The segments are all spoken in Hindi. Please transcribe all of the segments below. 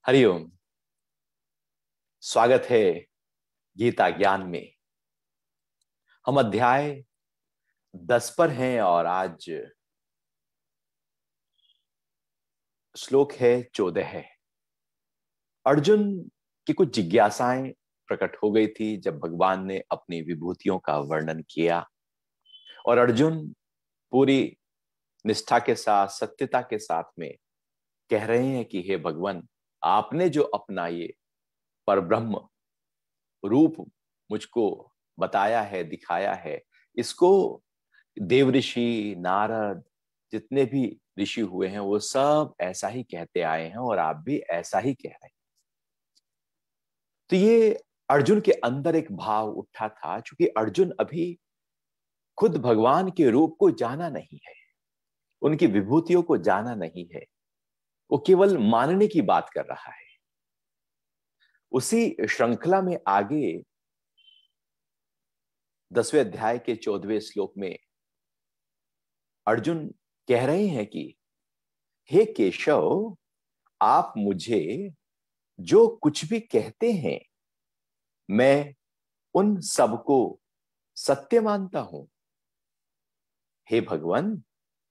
हरिओम। स्वागत है गीता ज्ञान में। हम अध्याय 10 पर हैं और आज श्लोक है 14 है। अर्जुन की कुछ जिज्ञासाएं प्रकट हो गई थी जब भगवान ने अपनी विभूतियों का वर्णन किया और अर्जुन पूरी निष्ठा के साथ सत्यता के साथ में कह रहे हैं कि हे भगवान, आपने जो अपना ये परब्रह्म रूप मुझको बताया है, दिखाया है, इसको देव ऋषि, नारद, जितने भी ऋषि हुए हैं वो सब ऐसा ही कहते आए हैं और आप भी ऐसा ही कह रहे हैं। तो ये अर्जुन के अंदर एक भाव उठा था, क्योंकि अर्जुन अभी खुद भगवान के रूप को जाना नहीं है, उनकी विभूतियों को जाना नहीं है, वो केवल मानने की बात कर रहा है। उसी श्रृंखला में आगे 10वें अध्याय के 14वें श्लोक में अर्जुन कह रहे हैं कि हे केशव, आप मुझे जो कुछ भी कहते हैं मैं उन सबको सत्य मानता हूं। हे भगवान,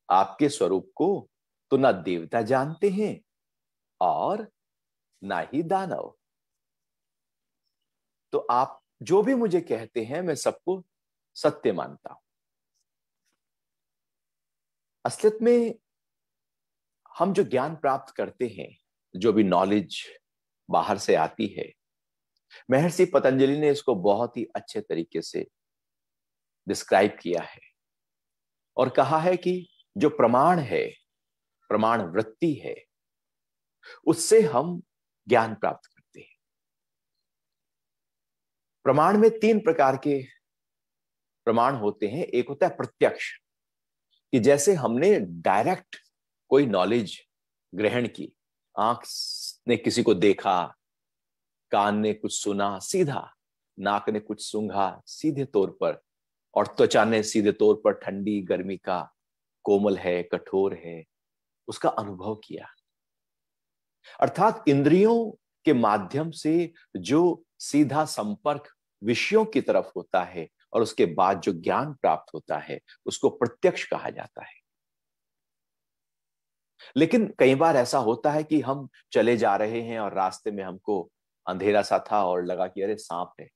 आपके स्वरूप को तो ना देवता जानते हैं और ना ही दानव। तो आप जो भी मुझे कहते हैं मैं सबको सत्य मानता हूं। असलियत में हम जो ज्ञान प्राप्त करते हैं, जो भी नॉलेज बाहर से आती है, महर्षि पतंजलि ने इसको बहुत ही अच्छे तरीके से डिस्क्राइब किया है और कहा है कि जो प्रमाण है, प्रमाण वृत्ति है, उससे हम ज्ञान प्राप्त करते हैं। प्रमाण में 3 प्रकार के प्रमाण होते हैं। एक होता है प्रत्यक्ष, कि जैसे हमने डायरेक्ट कोई नॉलेज ग्रहण की, आंख ने किसी को देखा, कान ने कुछ सुना सीधा, नाक ने कुछ सूंघा सीधे तौर पर, और त्वचा ने सीधे तौर पर ठंडी गर्मी का, कोमल है कठोर है, उसका अनुभव किया। अर्थात इंद्रियों के माध्यम से जो सीधा संपर्क विषयों की तरफ होता है और उसके बाद जो ज्ञान प्राप्त होता है उसको प्रत्यक्ष कहा जाता है। लेकिन कई बार ऐसा होता है कि हम चले जा रहे हैं और रास्ते में हमको अंधेरा सा था और लगा कि अरे सांप है,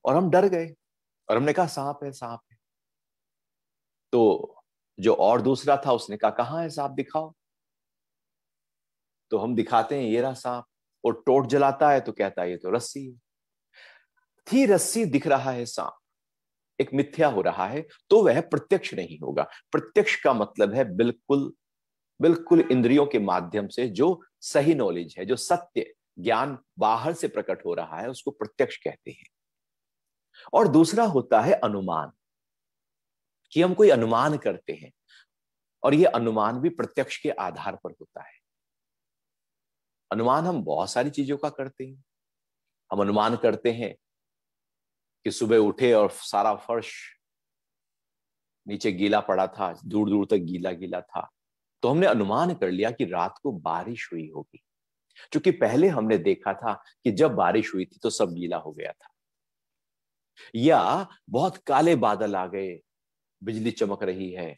और हम डर गए और हमने कहा सांप है सांप है। तो जो और दूसरा था उसने कहा कहां है सांप, दिखाओ। तो हम दिखाते हैं ये रहा सांप, और टोर्च जलाता है तो कहता है ये तो रस्सी है। थी रस्सी, दिख रहा है सांप, एक मिथ्या हो रहा है, तो वह प्रत्यक्ष नहीं होगा। प्रत्यक्ष का मतलब है बिल्कुल बिल्कुल इंद्रियों के माध्यम से जो सही नॉलेज है, जो सत्य ज्ञान बाहर से प्रकट हो रहा है, उसको प्रत्यक्ष कहते हैं। और दूसरा होता है अनुमान, कि हम कोई अनुमान करते हैं और यह अनुमान भी प्रत्यक्ष के आधार पर होता है। अनुमान हम बहुत सारी चीजों का करते हैं। हम अनुमान करते हैं कि सुबह उठे और सारा फर्श नीचे गीला पड़ा था, दूर दूर तक गीला गीला था, तो हमने अनुमान कर लिया कि रात को बारिश हुई होगी, क्योंकि पहले हमने देखा था कि जब बारिश हुई थी तो सब गीला हो गया था। या बहुत काले बादल आ गए, बिजली चमक रही है,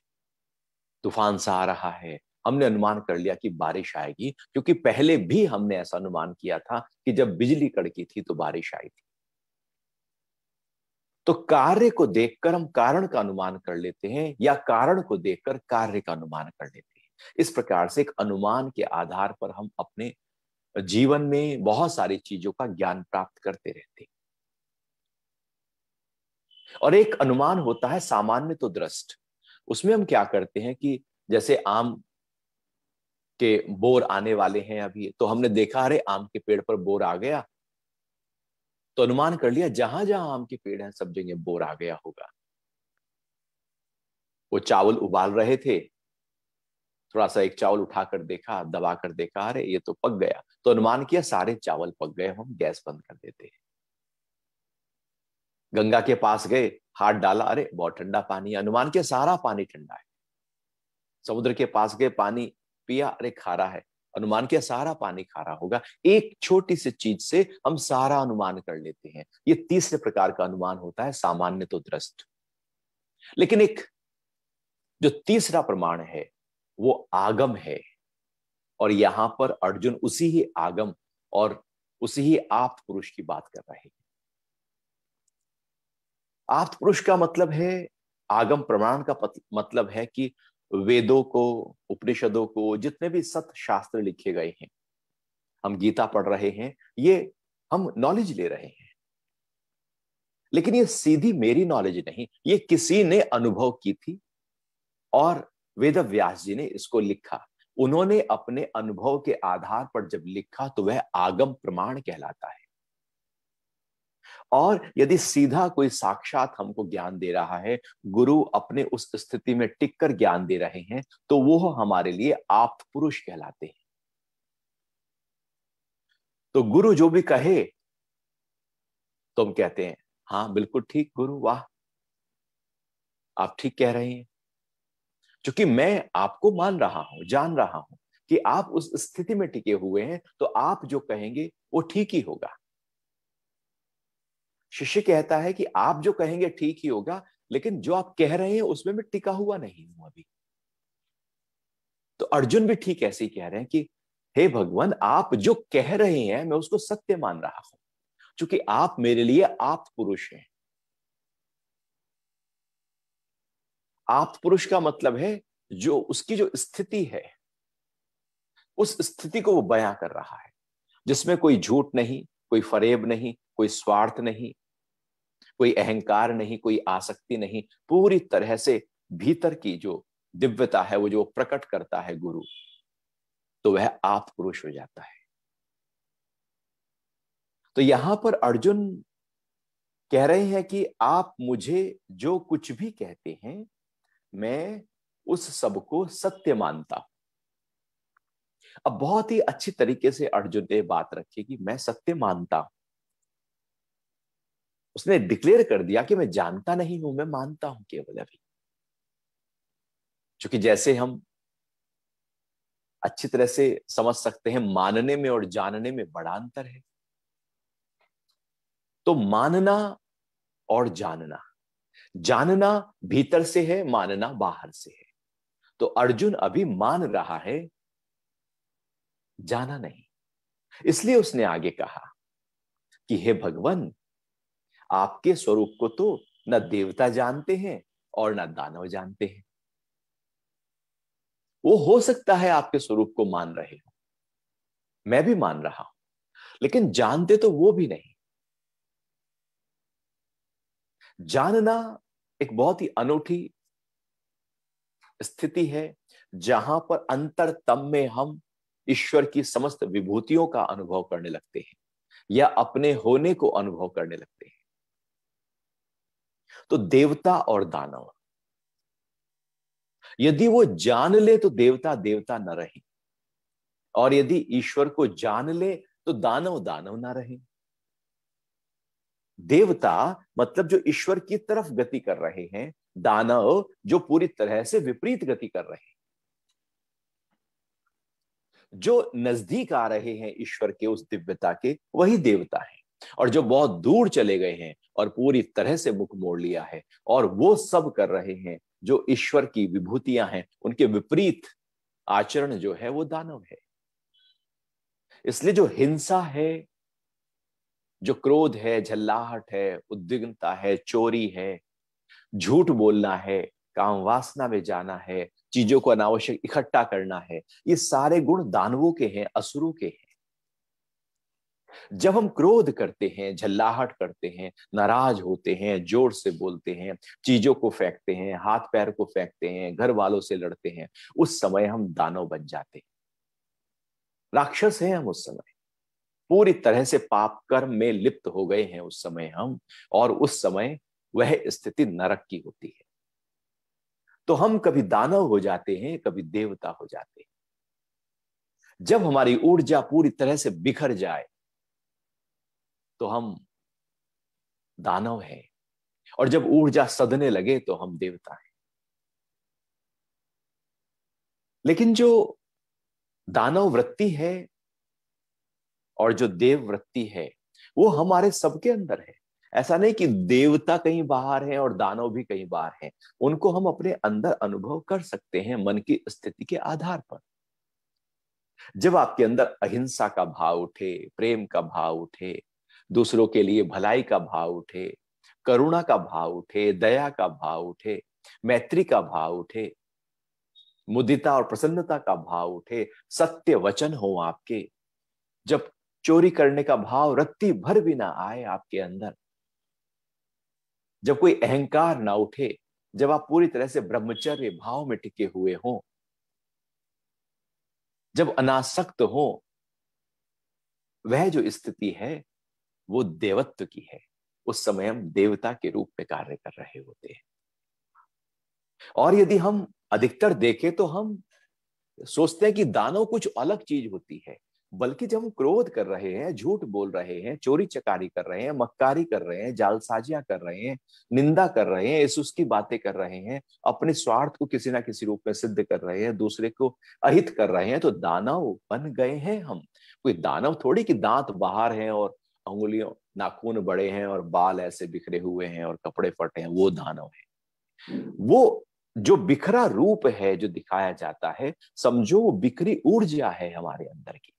तूफान सा आ रहा है, हमने अनुमान कर लिया कि बारिश आएगी, क्योंकि पहले भी हमने ऐसा अनुमान किया था कि जब बिजली कड़की थी तो बारिश आई थी। तो कार्य को देखकर हम कारण का अनुमान कर लेते हैं, या कारण को देखकर कार्य का अनुमान कर लेते हैं। इस प्रकार से एक अनुमान के आधार पर हम अपने जीवन में बहुत सारी चीजों का ज्ञान प्राप्त करते रहते हैं। और एक अनुमान होता है सामान्य तो दृष्ट। उसमें हम क्या करते हैं कि जैसे आम के बोर आने वाले हैं अभी, तो हमने देखा अरे आम के पेड़ पर बोर आ गया, तो अनुमान कर लिया जहां जहां आम के पेड़ हैं सब जगह बोर आ गया होगा। वो चावल उबाल रहे थे, थोड़ा सा एक चावल उठाकर देखा, दबा कर देखा, अरे ये तो पक गया, तो अनुमान किया सारे चावल पक गए, हम गैस बंद कर देते हैं। गंगा के पास गए, हाथ डाला, अरे बहुत ठंडा पानी है, अनुमान किया सारा पानी ठंडा है। समुद्र के पास गए, पानी पिया, अरे खारा है, अनुमान किया सारा पानी खारा होगा। एक छोटी सी चीज से हम सारा अनुमान कर लेते हैं। ये तीसरे प्रकार का अनुमान होता है, सामान्य तो दृष्ट। लेकिन एक जो तीसरा प्रमाण है वो आगम है, और यहां पर अर्जुन उसी ही आगम और उसी ही आप्त पुरुष की बात कर रहे हैं। आप्त पुरुष का मतलब है, आगम प्रमाण का मतलब है कि वेदों को, उपनिषदों को, जितने भी सत शास्त्र लिखे गए हैं, हम गीता पढ़ रहे हैं, ये हम नॉलेज ले रहे हैं। लेकिन ये सीधी मेरी नॉलेज नहीं, ये किसी ने अनुभव की थी और वेद व्यास जी ने इसको लिखा। उन्होंने अपने अनुभव के आधार पर जब लिखा तो वह आगम प्रमाण कहलाता है। और यदि सीधा कोई साक्षात हमको ज्ञान दे रहा है, गुरु अपने उस स्थिति में टिककर ज्ञान दे रहे हैं, तो वो हमारे लिए आप्त पुरुष कहलाते हैं। तो गुरु जो भी कहे तो हम कहते हैं हाँ बिल्कुल ठीक गुरु, वाह आप ठीक कह रहे हैं। क्योंकि मैं आपको मान रहा हूं, जान रहा हूं कि आप उस स्थिति में टिके हुए हैं, तो आप जो कहेंगे वो ठीक ही होगा। शिष्य कहता है कि आप जो कहेंगे ठीक ही होगा, लेकिन जो आप कह रहे हैं उसमें मैं टिका हुआ नहीं हूं अभी। तो अर्जुन भी ठीक ऐसे ही कह रहे हैं कि हे भगवान, आप जो कह रहे हैं मैं उसको सत्य मान रहा हूं, क्योंकि आप मेरे लिए आप्त पुरुष हैं। आप्त पुरुष का मतलब है जो उसकी जो स्थिति है, उस स्थिति को वो बयां कर रहा है, जिसमें कोई झूठ नहीं, कोई फरेब नहीं, कोई स्वार्थ नहीं, कोई अहंकार नहीं, कोई आसक्ति नहीं। पूरी तरह से भीतर की जो दिव्यता है वो जो प्रकट करता है गुरु, तो वह आप पुरुष हो जाता है। तो यहां पर अर्जुन कह रहे हैं कि आप मुझे जो कुछ भी कहते हैं, मैं उस सब को सत्य मानता हूं। अब बहुत ही अच्छी तरीके से अर्जुन ने बात रखी कि मैं सत्य मानता हूं। उसने डिक्लेयर कर दिया कि मैं जानता नहीं हूं, मैं मानता हूं केवल अभी। क्योंकि जैसे हम अच्छी तरह से समझ सकते हैं, मानने में और जानने में बड़ा अंतर है। तो मानना और जानना, जानना भीतर से है, मानना बाहर से है। तो अर्जुन अभी मान रहा है, जाना नहीं। इसलिए उसने आगे कहा कि हे भगवान, आपके स्वरूप को तो न देवता जानते हैं और न दानव जानते हैं। वो हो सकता है आपके स्वरूप को मान रहे हो, मैं भी मान रहा हूं, लेकिन जानते तो वो भी नहीं। जानना एक बहुत ही अनूठी स्थिति है, जहां पर अंतरतम में हम ईश्वर की समस्त विभूतियों का अनुभव करने लगते हैं, या अपने होने को अनुभव करने लगते हैं। तो देवता और दानव, यदि वो जान ले तो देवता देवता न रहे, और यदि ईश्वर को जान ले तो दानव दानव ना रहे। देवता मतलब जो ईश्वर की तरफ गति कर रहे हैं, दानव जो पूरी तरह से विपरीत गति कर रहे हैं। जो नजदीक आ रहे हैं ईश्वर के उस दिव्यता के, वही देवता है। और जो बहुत दूर चले गए हैं और पूरी तरह से मुख मोड़ लिया है और वो सब कर रहे हैं जो ईश्वर की विभूतियां हैं, उनके विपरीत आचरण जो है वो दानव है। इसलिए जो हिंसा है, जो क्रोध है, झल्लाहट है, उद्विग्नता है, चोरी है, झूठ बोलना है, काम वासना में जाना है, चीजों को अनावश्यक इकट्ठा करना है, ये सारे गुण दानवों के हैं, असुरों के हैं। जब हम क्रोध करते हैं, झल्लाहट करते हैं, नाराज होते हैं, जोर से बोलते हैं, चीजों को फेंकते हैं, हाथ पैर को फेंकते हैं, घर वालों से लड़ते हैं, उस समय हम दानव बन जाते हैं, राक्षस हैं हम उस समय। पूरी तरह से पाप कर्म में लिप्त हो गए हैं उस समय हम, और उस समय वह स्थिति नरक की होती है। तो हम कभी दानव हो जाते हैं, कभी देवता हो जाते हैं। जब हमारी ऊर्जा पूरी तरह से बिखर जाए तो हम दानव हैं, और जब ऊर्जा सधने लगे तो हम देवता हैं। लेकिन जो दानव वृत्ति है और जो देव वृत्ति है वो हमारे सबके अंदर है। ऐसा नहीं कि देवता कहीं बाहर है और दानव भी कहीं बाहर है, उनको हम अपने अंदर अनुभव कर सकते हैं मन की स्थिति के आधार पर। जब आपके अंदर अहिंसा का भाव उठे, प्रेम का भाव उठे, दूसरों के लिए भलाई का भाव उठे, करुणा का भाव उठे, दया का भाव उठे, मैत्री का भाव उठे, मुदिता और प्रसन्नता का भाव उठे, सत्य वचन हो आपके, जब चोरी करने का भाव रत्ती भर भी ना आए आपके अंदर, जब कोई अहंकार ना उठे, जब आप पूरी तरह से ब्रह्मचर्य भाव में टिके हुए हों, जब अनासक्त हो, वह जो स्थिति है वो देवत्व की है। उस समय हम देवता के रूप में कार्य कर रहे होते हैं। और यदि हम अधिकतर देखें तो हम सोचते हैं कि दानव कुछ अलग चीज होती है, बल्कि जब हम क्रोध कर रहे हैं, झूठ बोल रहे हैं, चोरी चकारी कर रहे हैं, मक्कारी कर रहे हैं, जालसाजियां कर रहे हैं, निंदा कर रहे हैं, इस उसकी बातें कर रहे हैं, अपने स्वार्थ को किसी ना किसी रूप में सिद्ध कर रहे हैं, दूसरे को अहित कर रहे हैं, तो दानव बन गए हैं हम। कोई दानव थोड़ी कि दांत बाहर हैं और अंगुलियों नाखून बड़े हैं और बाल ऐसे बिखरे हुए हैं और कपड़े फटे हैं, वो दानव है। वो जो बिखरा रूप है जो दिखाया जाता है, समझो वो बिखरी ऊर्जा है हमारे अंदर की,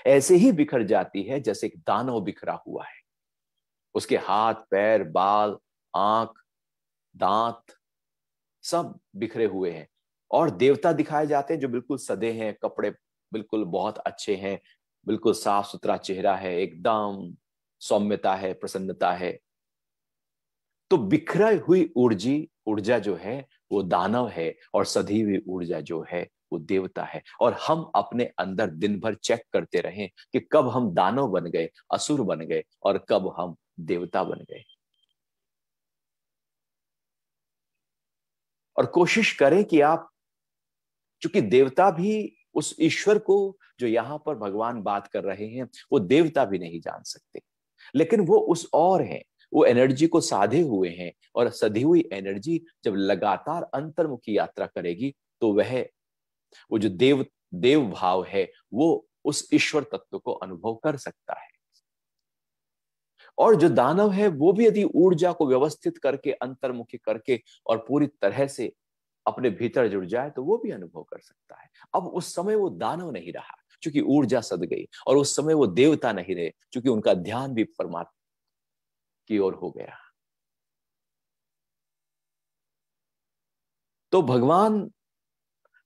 ऐसे ही बिखर जाती है जैसे एक दानव बिखरा हुआ है। उसके हाथ पैर बाल आंख दांत सब बिखरे हुए हैं। और देवता दिखाए जाते हैं जो बिल्कुल सदे हैं, कपड़े बिल्कुल बहुत अच्छे हैं, बिल्कुल साफ सुथरा चेहरा है, एकदम सौम्यता है, प्रसन्नता है। तो बिखरा हुई ऊर्जा जो है वो दानव है, और सधी हुई ऊर्जा जो है वो देवता है। और हम अपने अंदर दिन भर चेक करते रहें कि कब हम दानव बन गए, असुर बन गए, और कब हम देवता बन गए। और कोशिश करें कि आप, चूंकि देवता भी उस ईश्वर को जो यहां पर भगवान बात कर रहे हैं वो देवता भी नहीं जान सकते, लेकिन वो उस और है, वो एनर्जी को साधे हुए हैं। और सधी हुई एनर्जी जब लगातार अंतर्मुखी यात्रा करेगी तो वह वो जो देव भाव है वो उस ईश्वर तत्व को अनुभव कर सकता है। और जो दानव है वो भी यदि ऊर्जा को व्यवस्थित करके, अंतर्मुखी करके और पूरी तरह से अपने भीतर जुड़ जाए तो वो भी अनुभव कर सकता है। अब उस समय वो दानव नहीं रहा क्योंकि ऊर्जा सद गई, और उस समय वो देवता नहीं रहे क्योंकि उनका ध्यान भी परमात्मा की ओर हो गया। तो भगवान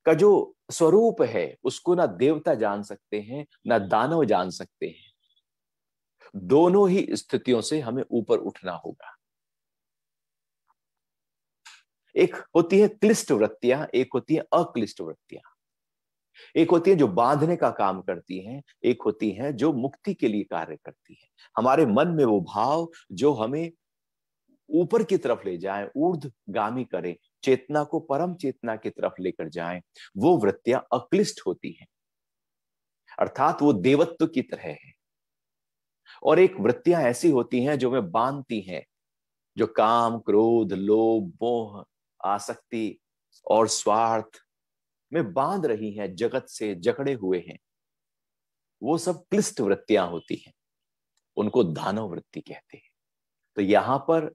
का जो स्वरूप है उसको ना देवता जान सकते हैं ना दानव जान सकते हैं। दोनों ही स्थितियों से हमें ऊपर उठना होगा। एक होती है क्लिष्ट वृत्तियां, एक होती है अक्लिष्ट वृत्तियां। एक होती है जो बांधने का काम करती हैं, एक होती है जो मुक्ति के लिए कार्य करती है। हमारे मन में वो भाव जो हमें ऊपर की तरफ ले जाए, ऊर्ध्वगामी करे, चेतना को परम चेतना की तरफ लेकर जाए, वो वृत्तियां अक्लिष्ट होती हैं, अर्थात वो देवत्व की तरह है। और एक वृत्तियां ऐसी होती हैं जो हमें बांधती हैं, जो काम क्रोध लोभ मोह आसक्ति और स्वार्थ में बांध रही हैं, जगत से जकड़े हुए हैं। वो सब क्लिष्ट वृत्तियां होती हैं, उनको दानव वृत्ति कहते हैं। तो यहां पर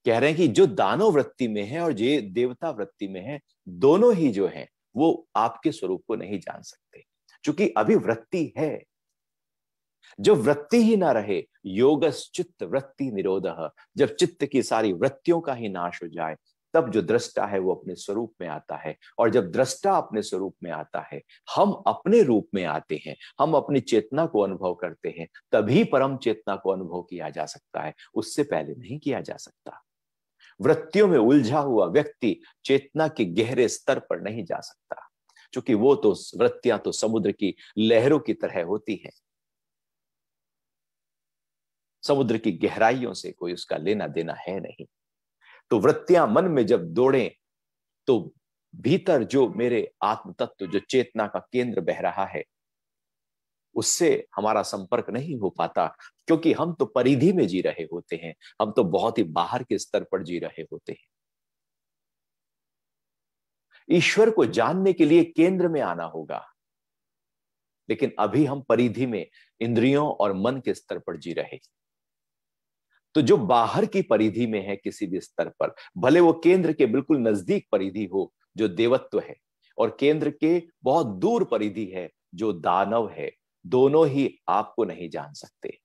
कह रहे हैं कि जो दानव वृत्ति में है और ये देवता वृत्ति में है, दोनों ही जो है वो आपके स्वरूप को नहीं जान सकते, क्योंकि अभी वृत्ति है। जो वृत्ति ही ना रहे, योगस चित्त वृत्ति निरोधः, जब चित्त की सारी वृत्तियों का ही नाश हो जाए, तब जो दृष्टा है वो अपने स्वरूप में आता है। और जब दृष्टा अपने स्वरूप में आता है, हम अपने रूप में आते हैं, हम अपनी चेतना को अनुभव करते हैं, तभी परम चेतना को अनुभव किया जा सकता है, उससे पहले नहीं किया जा सकता। वृत्तियों में उलझा हुआ व्यक्ति चेतना के गहरे स्तर पर नहीं जा सकता, क्योंकि वो तो वृत्तियां तो समुद्र की लहरों की तरह होती हैं। समुद्र की गहराइयों से कोई उसका लेना देना है नहीं। तो वृत्तियां मन में जब दौड़े तो भीतर जो मेरे आत्म तत्व, जो चेतना का केंद्र बह रहा है, उससे हमारा संपर्क नहीं हो पाता, क्योंकि हम तो परिधि में जी रहे होते हैं, हम तो बहुत ही बाहर के स्तर पर जी रहे होते हैं। ईश्वर को जानने के लिए केंद्र में आना होगा। लेकिन अभी हम परिधि में इंद्रियों और मन के स्तर पर जी रहे। तो जो बाहर की परिधि में है किसी भी स्तर पर, भले वो केंद्र के बिल्कुल नजदीक परिधि हो जो देवत्व है, और केंद्र के बहुत दूर परिधि है जो दानव है, दोनों ही आपको नहीं जान सकते।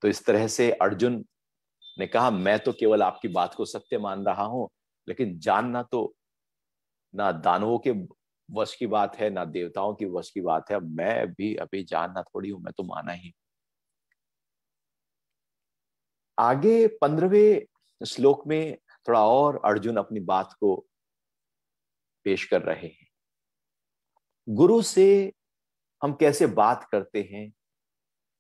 तो इस तरह से अर्जुन ने कहा, मैं तो केवल आपकी बात को सत्य मान रहा हूं, लेकिन जानना तो ना दानवों के वश की बात है, ना देवताओं की वश की बात है। मैं भी अभी जानना थोड़ी हूं, मैं तो माना ही। आगे 15वें श्लोक में थोड़ा और अर्जुन अपनी बात को पेश कर रहे हैं। गुरु से हम कैसे बात करते हैं,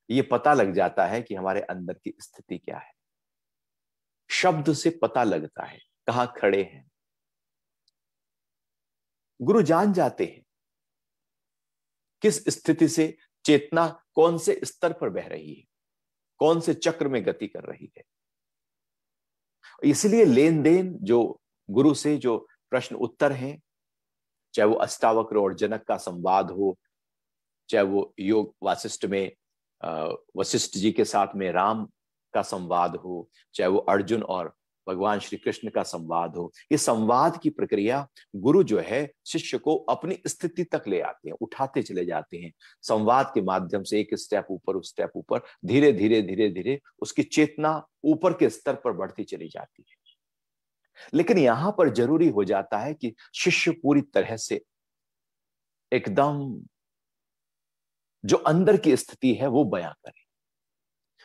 ये पता लग जाता है कि हमारे अंदर की स्थिति क्या है। शब्द से पता लगता है कहां खड़े हैं। गुरु जान जाते हैं किस स्थिति से चेतना कौन से स्तर पर बह रही है, कौन से चक्र में गति कर रही है। इसलिए लेन देन जो गुरु से जो प्रश्न उत्तर हैं, चाहे वो अष्टावक्र और जनक का संवाद हो, चाहे वो योग वासिष्ठ में वशिष्ठ जी के साथ में राम का संवाद हो, चाहे वो अर्जुन और भगवान श्री कृष्ण का संवाद हो, ये संवाद की प्रक्रिया गुरु जो है शिष्य को अपनी स्थिति तक ले आते हैं, उठाते चले जाते हैं। संवाद के माध्यम से एक स्टेप ऊपर, उस स्टेप ऊपर, धीरे धीरे धीरे धीरे उसकी चेतना ऊपर के स्तर पर बढ़ती चली जाती है। लेकिन यहां पर जरूरी हो जाता है कि शिष्य पूरी तरह से एकदम जो अंदर की स्थिति है वो बयां करे।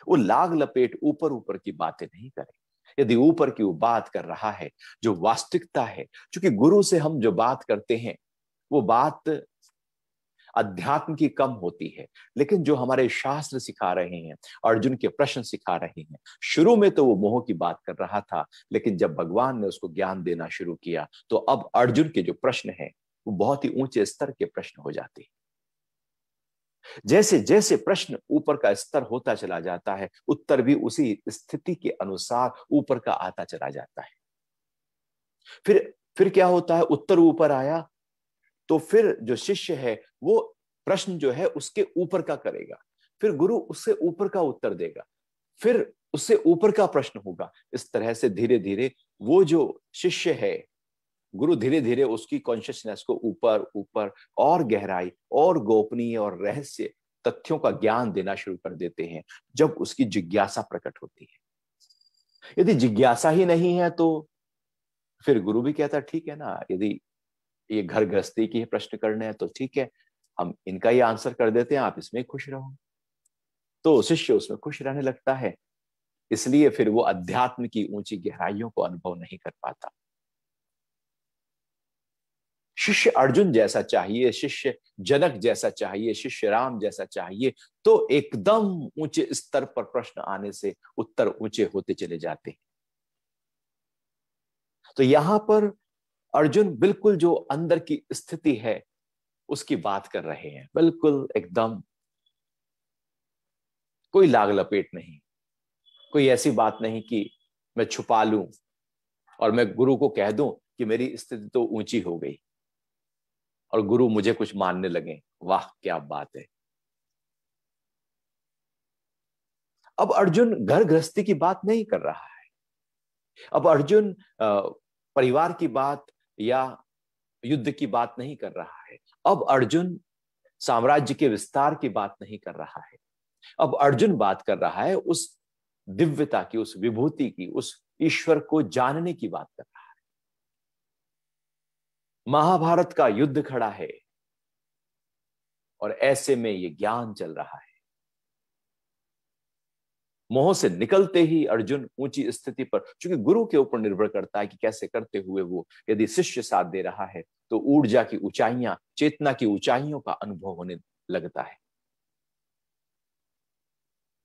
वो लाग लपेट ऊपर ऊपर की बातें नहीं करे। यदि ऊपर की वो बात कर रहा है, जो वास्तविकता है, क्योंकि गुरु से हम जो बात करते हैं वो बात अध्यात्म की कम होती है, लेकिन जो हमारे शास्त्र सिखा रहे हैं, अर्जुन के प्रश्न सिखा रहे हैं, शुरू में तो वो मोह की बात कर रहा था, लेकिन जब भगवान ने उसको ज्ञान देना शुरू किया तो अब अर्जुन के जो प्रश्न है वो बहुत ही ऊंचे स्तर के प्रश्न हो जाते हैं। जैसे जैसे प्रश्न ऊपर का स्तर होता चला जाता है, उत्तर भी उसी स्थिति के अनुसार ऊपर का आता चला जाता है। फिर क्या होता है, उत्तर ऊपर आया तो फिर जो शिष्य है वो प्रश्न जो है उसके ऊपर का करेगा, फिर गुरु उससे ऊपर का उत्तर देगा, फिर उससे ऊपर का प्रश्न होगा। इस तरह से धीरे धीरे वो जो शिष्य है, गुरु धीरे धीरे उसकी कॉन्शियसनेस को ऊपर ऊपर और गहराई और गोपनीय और रहस्य तथ्यों का ज्ञान देना शुरू कर देते हैं, जब उसकी जिज्ञासा प्रकट होती है। यदि जिज्ञासा ही नहीं है तो फिर गुरु भी कहता है ठीक है ना, यदि ये घर गृहस्थी की प्रश्न करने हैं तो ठीक है, हम इनका ही आंसर कर देते हैं, आप इसमें खुश रहो। तो शिष्य उसमें खुश रहने लगता है। इसलिए फिर वो अध्यात्म की ऊंची गहराइयों को अनुभव नहीं कर पाता। शिष्य अर्जुन जैसा चाहिए, शिष्य जनक जैसा चाहिए, शिष्य राम जैसा चाहिए, तो एकदम ऊंचे स्तर पर प्रश्न आने से उत्तर ऊंचे होते चले जाते हैं। तो यहां पर अर्जुन बिल्कुल जो अंदर की स्थिति है उसकी बात कर रहे हैं, बिल्कुल एकदम कोई लाग लपेट नहीं, कोई ऐसी बात नहीं कि मैं छुपा लूं और मैं गुरु को कह दूं कि मेरी स्थिति तो ऊंची हो गई और गुरु मुझे कुछ मानने लगे। वाह क्या बात है। अब अर्जुन घर गृहस्थी की बात नहीं कर रहा है। अब अर्जुन परिवार की बात या युद्ध की बात नहीं कर रहा है। अब अर्जुन साम्राज्य के विस्तार की बात नहीं कर रहा है। अब अर्जुन बात कर रहा है उस दिव्यता की, उस विभूति की, उस ईश्वर को जानने की बात कर रहा है। महाभारत का युद्ध खड़ा है और ऐसे में ये ज्ञान चल रहा है। मोह से निकलते ही अर्जुन ऊंची स्थिति पर, क्योंकि गुरु के ऊपर निर्भर करता है कि कैसे करते हुए वो, यदि शिष्य साथ दे रहा है तो ऊर्जा की ऊंचाइयां, चेतना की ऊंचाइयों का अनुभव होने लगता है।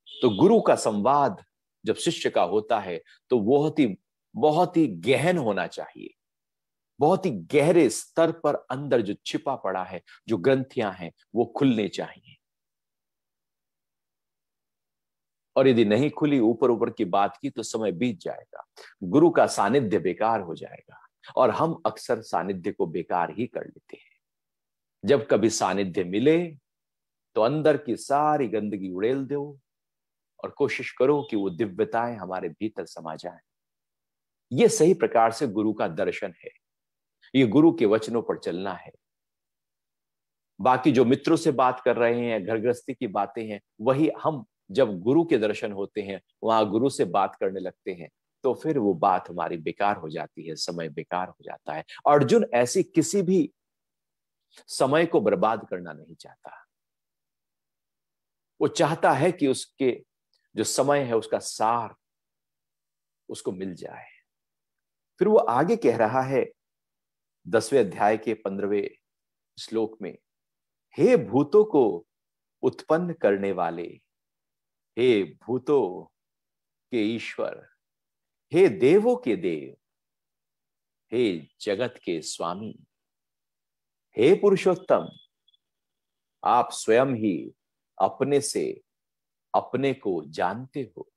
तो गुरु का संवाद जब शिष्य का होता है तो बहुत ही गहन होना चाहिए। बहुत ही गहरे स्तर पर अंदर जो छिपा पड़ा है, जो ग्रंथियां हैं, वो खुलने चाहिए। और यदि नहीं खुली, ऊपर ऊपर की बात की, तो समय बीत जाएगा, गुरु का सानिध्य बेकार हो जाएगा। और हम अक्सर सानिध्य को बेकार ही कर लेते हैं। जब कभी सानिध्य मिले तो अंदर की सारी गंदगी उड़ेल दो और कोशिश करो कि वो दिव्यताएं हमारे भीतर समा जाएं। ये सही प्रकार से गुरु का दर्शन है, ये गुरु के वचनों पर चलना है। बाकी जो मित्रों से बात कर रहे हैं, घर गृहस्थी की बातें हैं, वही हम जब गुरु के दर्शन होते हैं, वहां गुरु से बात करने लगते हैं, तो फिर वो बात हमारी बेकार हो जाती है, समय बेकार हो जाता है। अर्जुन ऐसी किसी भी समय को बर्बाद करना नहीं चाहता। वो चाहता है कि उसके जो समय है उसका सार उसको मिल जाए। फिर वो आगे कह रहा है 10वें अध्याय के 15वें श्लोक में, हे भूतों को उत्पन्न करने वाले, हे भूतों के ईश्वर, हे देवों के देव, हे जगत के स्वामी, हे पुरुषोत्तम, आप स्वयं ही अपने से अपने को जानते हो।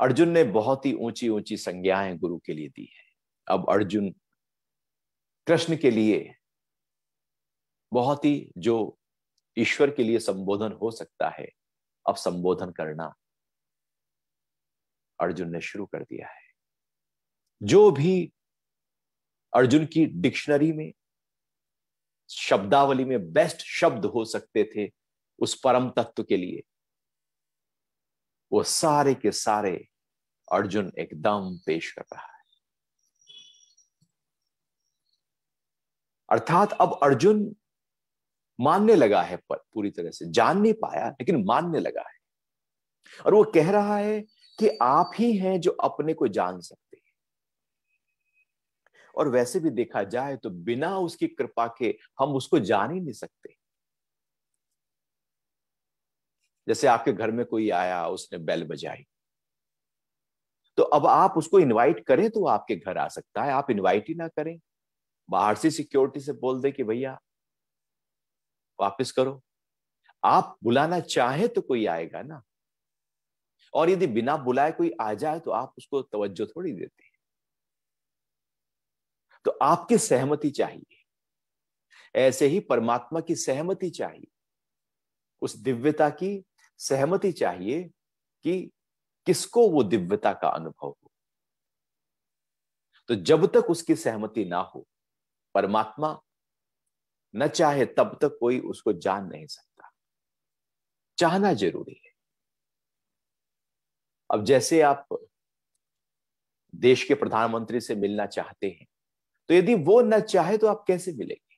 अर्जुन ने बहुत ही ऊंची ऊंची संज्ञाएं गुरु के लिए दी है। अब अर्जुन कृष्ण के लिए बहुत ही जो ईश्वर के लिए संबोधन हो सकता है, अब संबोधन करना अर्जुन ने शुरू कर दिया है। जो भी अर्जुन की डिक्शनरी में, शब्दावली में बेस्ट शब्द हो सकते थे उस परम तत्व के लिए, वो सारे के सारे अर्जुन एकदम पेश कर रहा है। अर्थात अब अर्जुन मानने लगा है, पर पूरी तरह से जान नहीं पाया लेकिन मानने लगा है। और वो कह रहा है कि आप ही हैं जो अपने को जान सकते हैं। और वैसे भी देखा जाए तो बिना उसकी कृपा के हम उसको जान ही नहीं सकते। जैसे आपके घर में कोई आया, उसने बेल बजाई, तो अब आप उसको इनवाइट करें तो आपके घर आ सकता है। आप इनवाइट ही ना करें, बाहर से सिक्योरिटी से बोल दे कि भैया वापस करो, आप बुलाना चाहे तो कोई आएगा ना। और यदि बिना बुलाए कोई आ जाए तो आप उसको तवज्जो थोड़ी देते हैं। तो आपकी सहमति चाहिए, ऐसे ही परमात्मा की सहमति चाहिए, उस दिव्यता की सहमति चाहिए कि किसको वो दिव्यता का अनुभव हो। तो जब तक उसकी सहमति ना हो, परमात्मा न चाहे, तब तक कोई उसको जान नहीं सकता। चाहना जरूरी है। अब जैसे आप देश के प्रधानमंत्री से मिलना चाहते हैं, तो यदि वो न चाहे तो आप कैसे मिलेंगे?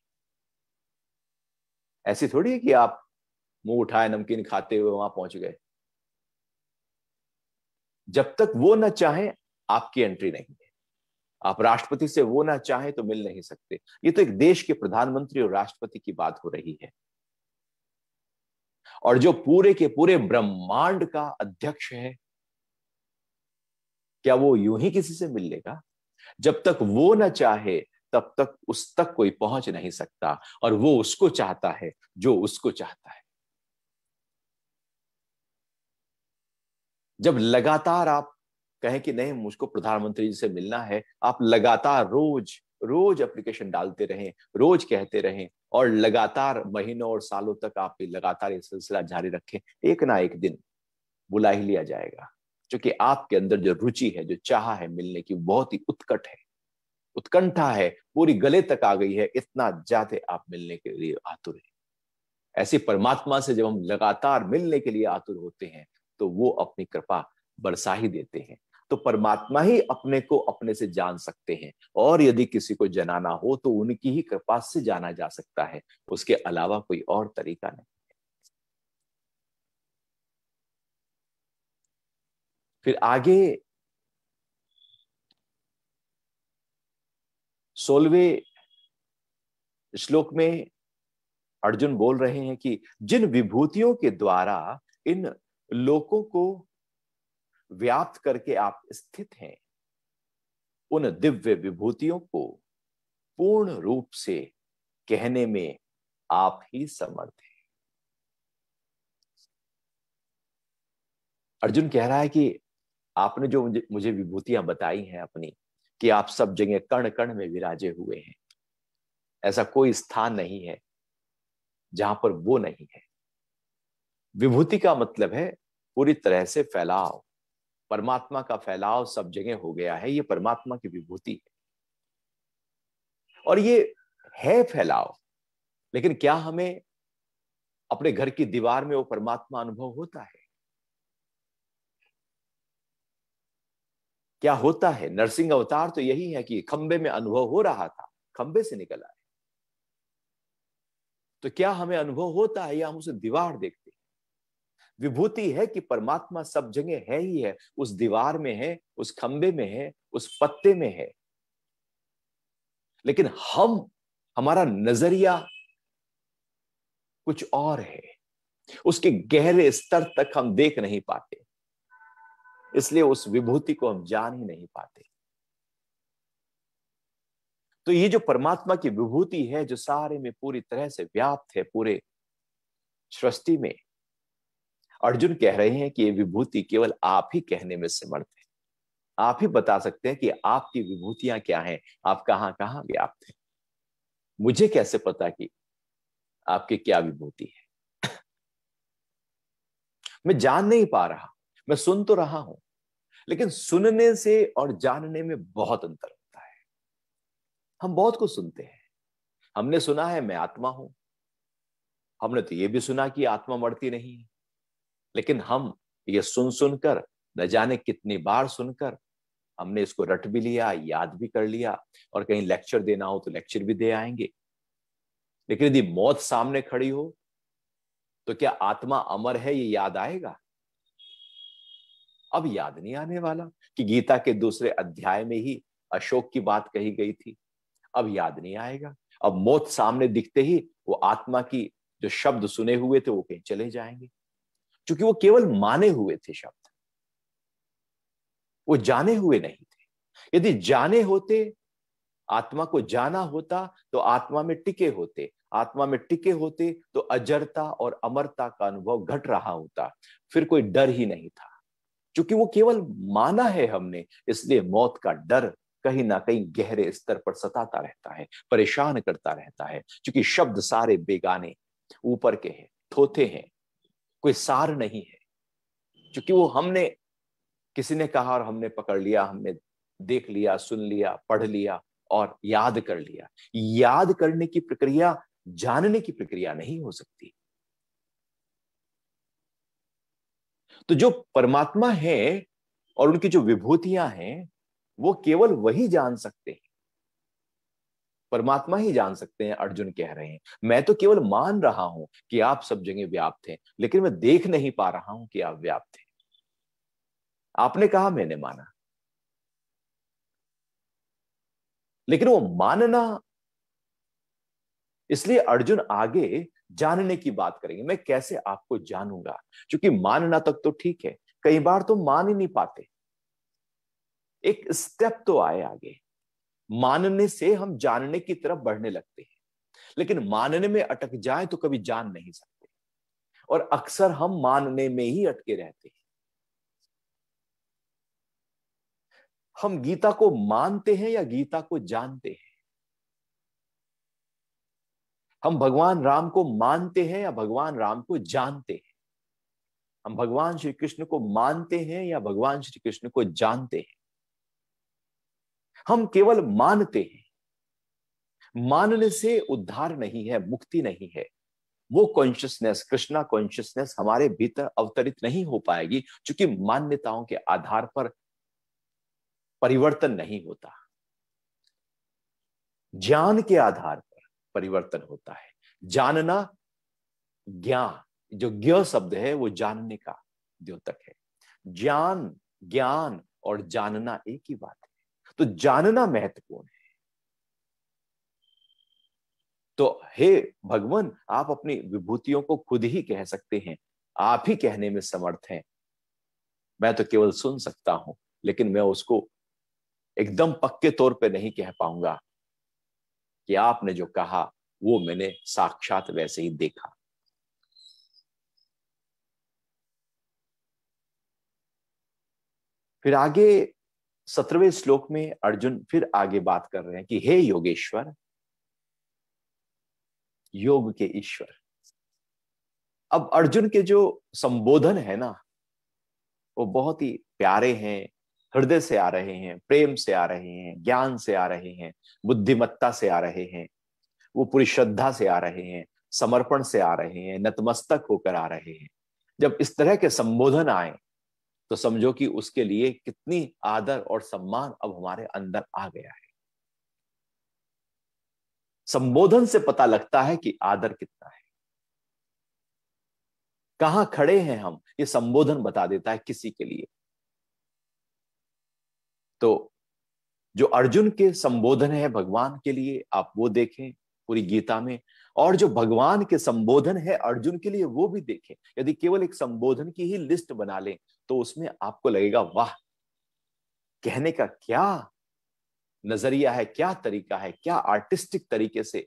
ऐसी थोड़ी है कि आप मुंह उठाए नमकीन खाते हुए वहां पहुंच गए। जब तक वो न चाहे आपकी एंट्री नहीं है। आप राष्ट्रपति से वो ना चाहे तो मिल नहीं सकते। ये तो एक देश के प्रधानमंत्री और राष्ट्रपति की बात हो रही है। और जो पूरे के पूरे ब्रह्मांड का अध्यक्ष है, क्या वो यूं ही किसी से मिल लेगा? जब तक वो ना चाहे तब तक उस तक कोई पहुंच नहीं सकता। और वो उसको चाहता है जो उसको चाहता है। जब लगातार आप कहें कि नहीं मुझको प्रधानमंत्री जी से मिलना है, आप लगातार रोज रोज एप्लीकेशन डालते रहें, रोज कहते रहें, और लगातार महीनों और सालों तक आप लगातार ये सिलसिला जारी रखें, एक ना एक दिन बुला ही लिया जाएगा। क्योंकि आपके अंदर जो रुचि है, जो चाह है मिलने की, बहुत ही उत्कट है, उत्कंठा है, पूरी गले तक आ गई है। इतना ज्यादा आप मिलने के लिए आतुर है। ऐसी परमात्मा से जब हम लगातार मिलने के लिए आतुर होते हैं, तो वो अपनी कृपा बरसा ही देते हैं। तो परमात्मा ही अपने को अपने से जान सकते हैं। और यदि किसी को जनाना हो तो उनकी ही कृपा से जाना जा सकता है, उसके अलावा कोई और तरीका नहीं। फिर आगे 16वें श्लोक में अर्जुन बोल रहे हैं कि जिन विभूतियों के द्वारा इन लोकों को व्याप्त करके आप स्थित हैं, उन दिव्य विभूतियों को पूर्ण रूप से कहने में आप ही समर्थ हैं। अर्जुन कह रहा है कि आपने जो मुझे मुझे विभूतियां बताई हैं अपनी, कि आप सब जगह कण कण में विराजे हुए हैं, ऐसा कोई स्थान नहीं है जहां पर वो नहीं है। विभूति का मतलब है पूरी तरह से फैलाव। परमात्मा का फैलाव सब जगह हो गया है, ये परमात्मा की विभूति है। और ये है फैलाव, लेकिन क्या हमें अपने घर की दीवार में वो परमात्मा अनुभव होता है? क्या होता है? नरसिंह अवतार तो यही है कि खंबे में अनुभव हो रहा था, खंबे से निकला है। तो क्या हमें अनुभव होता है या हम उसे दीवार देखते हैं? विभूति है कि परमात्मा सब जगह है ही है, उस दीवार में है, उस खंबे में है, उस पत्ते में है। लेकिन हमारा नजरिया कुछ और है, उसके गहरे स्तर तक हम देख नहीं पाते, इसलिए उस विभूति को हम जान ही नहीं पाते। तो ये जो परमात्मा की विभूति है, जो सारे में पूरी तरह से व्याप्त है, पूरे सृष्टि में, अर्जुन कह रहे हैं कि ये विभूति केवल आप ही कहने में समर्थ है। आप ही बता सकते हैं कि आपकी विभूतियां क्या हैं, आप कहां कहां व्याप्त हैं। मुझे कैसे पता कि आपकी क्या विभूति है? मैं जान नहीं पा रहा, मैं सुन तो रहा हूं, लेकिन सुनने से और जानने में बहुत अंतर होता है। हम बहुत कुछ सुनते हैं, हमने सुना है मैं आत्मा हूं, हमने तो ये भी सुना कि आत्मा मरती नहीं है, लेकिन हम ये सुन सुनकर, न जाने कितनी बार सुनकर, हमने इसको रट भी लिया, याद भी कर लिया, और कहीं लेक्चर देना हो तो लेक्चर भी दे आएंगे। लेकिन यदि मौत सामने खड़ी हो तो क्या आत्मा अमर है ये याद आएगा? अब याद नहीं आने वाला कि गीता के दूसरे अध्याय में ही अशोक की बात कही गई थी। अब याद नहीं आएगा। अब मौत सामने दिखते ही वो आत्मा की जो शब्द सुने हुए थे वो कहीं चले जाएंगे, क्योंकि वो केवल माने हुए थे शब्द, वो जाने हुए नहीं थे। यदि जाने होते, आत्मा को जाना होता, तो आत्मा में टिके होते, आत्मा में टिके होते तो अजरता और अमरता का अनुभव घट रहा होता, फिर कोई डर ही नहीं था। क्योंकि वो केवल माना है हमने, इसलिए मौत का डर कहीं ना कहीं गहरे स्तर पर सताता रहता है, परेशान करता रहता है। क्योंकि शब्द सारे बेगाने, ऊपर के हैं, थोथे हैं, कोई सार नहीं है। क्योंकि वो हमने, किसी ने कहा और हमने पकड़ लिया, हमने देख लिया, सुन लिया, पढ़ लिया और याद कर लिया। याद करने की प्रक्रिया जानने की प्रक्रिया नहीं हो सकती। तो जो परमात्मा है और उनकी जो विभूतियां हैं, वो केवल वही जान सकते हैं, परमात्मा ही जान सकते हैं। अर्जुन कह रहे हैं मैं तो केवल मान रहा हूं कि आप सब जगह व्याप्त हैं, लेकिन मैं देख नहीं पा रहा हूं कि आप व्याप्त हैं। आपने कहा, मैंने माना, लेकिन वो मानना, इसलिए अर्जुन आगे जानने की बात करेंगे। मैं कैसे आपको जानूंगा? क्योंकि मानना तक तो ठीक है, कई बार तो मान ही नहीं पाते। एक स्टेप तो आए आगे, मानने से हम जानने की तरफ बढ़ने लगते हैं, लेकिन मानने में अटक जाए तो कभी जान नहीं सकते, और अक्सर हम मानने में ही अटके रहते हैं। हम गीता को मानते हैं या गीता को जानते हैं? हम भगवान राम को मानते हैं या भगवान राम को जानते हैं? हम भगवान श्री कृष्ण को मानते हैं या भगवान श्री कृष्ण को जानते हैं? हम केवल मानते हैं। मानने से उद्धार नहीं है, मुक्ति नहीं है। वो कॉन्शियसनेस, कृष्णा कॉन्शियसनेस हमारे भीतर अवतरित नहीं हो पाएगी, क्योंकि मान्यताओं के आधार पर परिवर्तन नहीं होता, ज्ञान के आधार पर परिवर्तन होता है। जानना, ज्ञान, जो ज्ञ शब्द है वो जानने का द्योतक है। ज्ञान, ज्ञान और जानना एक ही बात है। तो जानना महत्वपूर्ण है। तो हे भगवान, आप अपनी विभूतियों को खुद ही कह सकते हैं, आप ही कहने में समर्थ हैं। मैं तो केवल सुन सकता हूं, लेकिन मैं उसको एकदम पक्के तौर पे नहीं कह पाऊंगा कि आपने जो कहा वो मैंने साक्षात वैसे ही देखा। फिर आगे 17वें श्लोक में अर्जुन फिर आगे बात कर रहे हैं कि हे योगेश्वर, योग के ईश्वर। अब अर्जुन के जो संबोधन है ना, वो बहुत ही प्यारे हैं, हृदय से आ रहे हैं, प्रेम से आ रहे हैं, ज्ञान से आ रहे हैं, बुद्धिमत्ता से आ रहे हैं, वो पूरी श्रद्धा से आ रहे हैं, समर्पण से आ रहे हैं, नतमस्तक होकर आ रहे हैं। जब इस तरह के संबोधन आए तो समझो कि उसके लिए कितनी आदर और सम्मान अब हमारे अंदर आ गया है। संबोधन से पता लगता है कि आदर कितना है, कहां खड़े हैं हम, ये संबोधन बता देता है किसी के लिए। तो जो अर्जुन के संबोधन है भगवान के लिए, आप वो देखें पूरी गीता में, और जो भगवान के संबोधन है अर्जुन के लिए वो भी देखें। यदि केवल एक संबोधन की ही लिस्ट बना लें तो उसमें आपको लगेगा वाह, कहने का क्या नजरिया है, क्या तरीका है, क्या आर्टिस्टिक तरीके से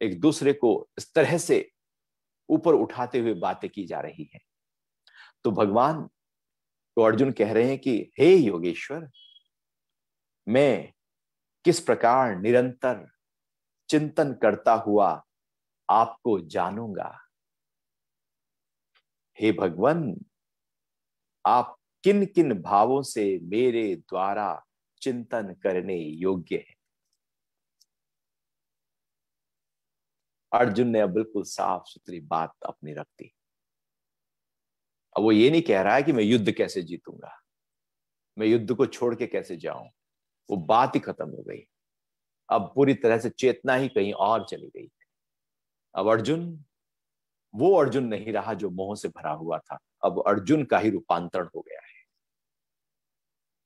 एक दूसरे को इस तरह से ऊपर उठाते हुए बातें की जा रही है। तो भगवान तो अर्जुन कह रहे हैं कि हे योगेश्वर, मैं किस प्रकार निरंतर चिंतन करता हुआ आपको जानूंगा। हे भगवान, आप किन किन भावों से मेरे द्वारा चिंतन करने योग्य है। अर्जुन ने अब बिल्कुल साफ सुथरी बात अपनी रख दी। अब वो ये नहीं कह रहा है कि मैं युद्ध कैसे जीतूंगा, मैं युद्ध को छोड़ के कैसे जाऊं, वो बात ही खत्म हो गई। अब पूरी तरह से चेतना ही कहीं और चली गई। अब अर्जुन वो अर्जुन नहीं रहा जो मोह से भरा हुआ था, अब अर्जुन का ही रूपांतरण हो गया है।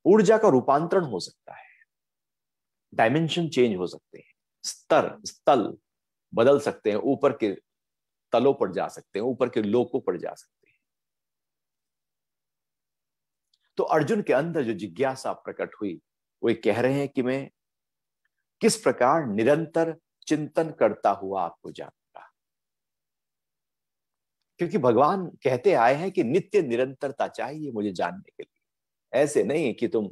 ऊर्जा का रूपांतरण हो सकता है, डायमेंशन चेंज हो सकते हैं, स्थल बदल सकते हैं, ऊपर के तलों पर जा सकते हैं, ऊपर के लोकों पर जा सकते हैं। तो अर्जुन के अंदर जो जिज्ञासा प्रकट हुई, वो ये कह रहे हैं कि मैं किस प्रकार निरंतर चिंतन करता हुआ आपको जानूंगा। क्योंकि भगवान कहते आए हैं कि नित्य निरंतरता चाहिए मुझे जानने के लिए। ऐसे नहीं कि तुम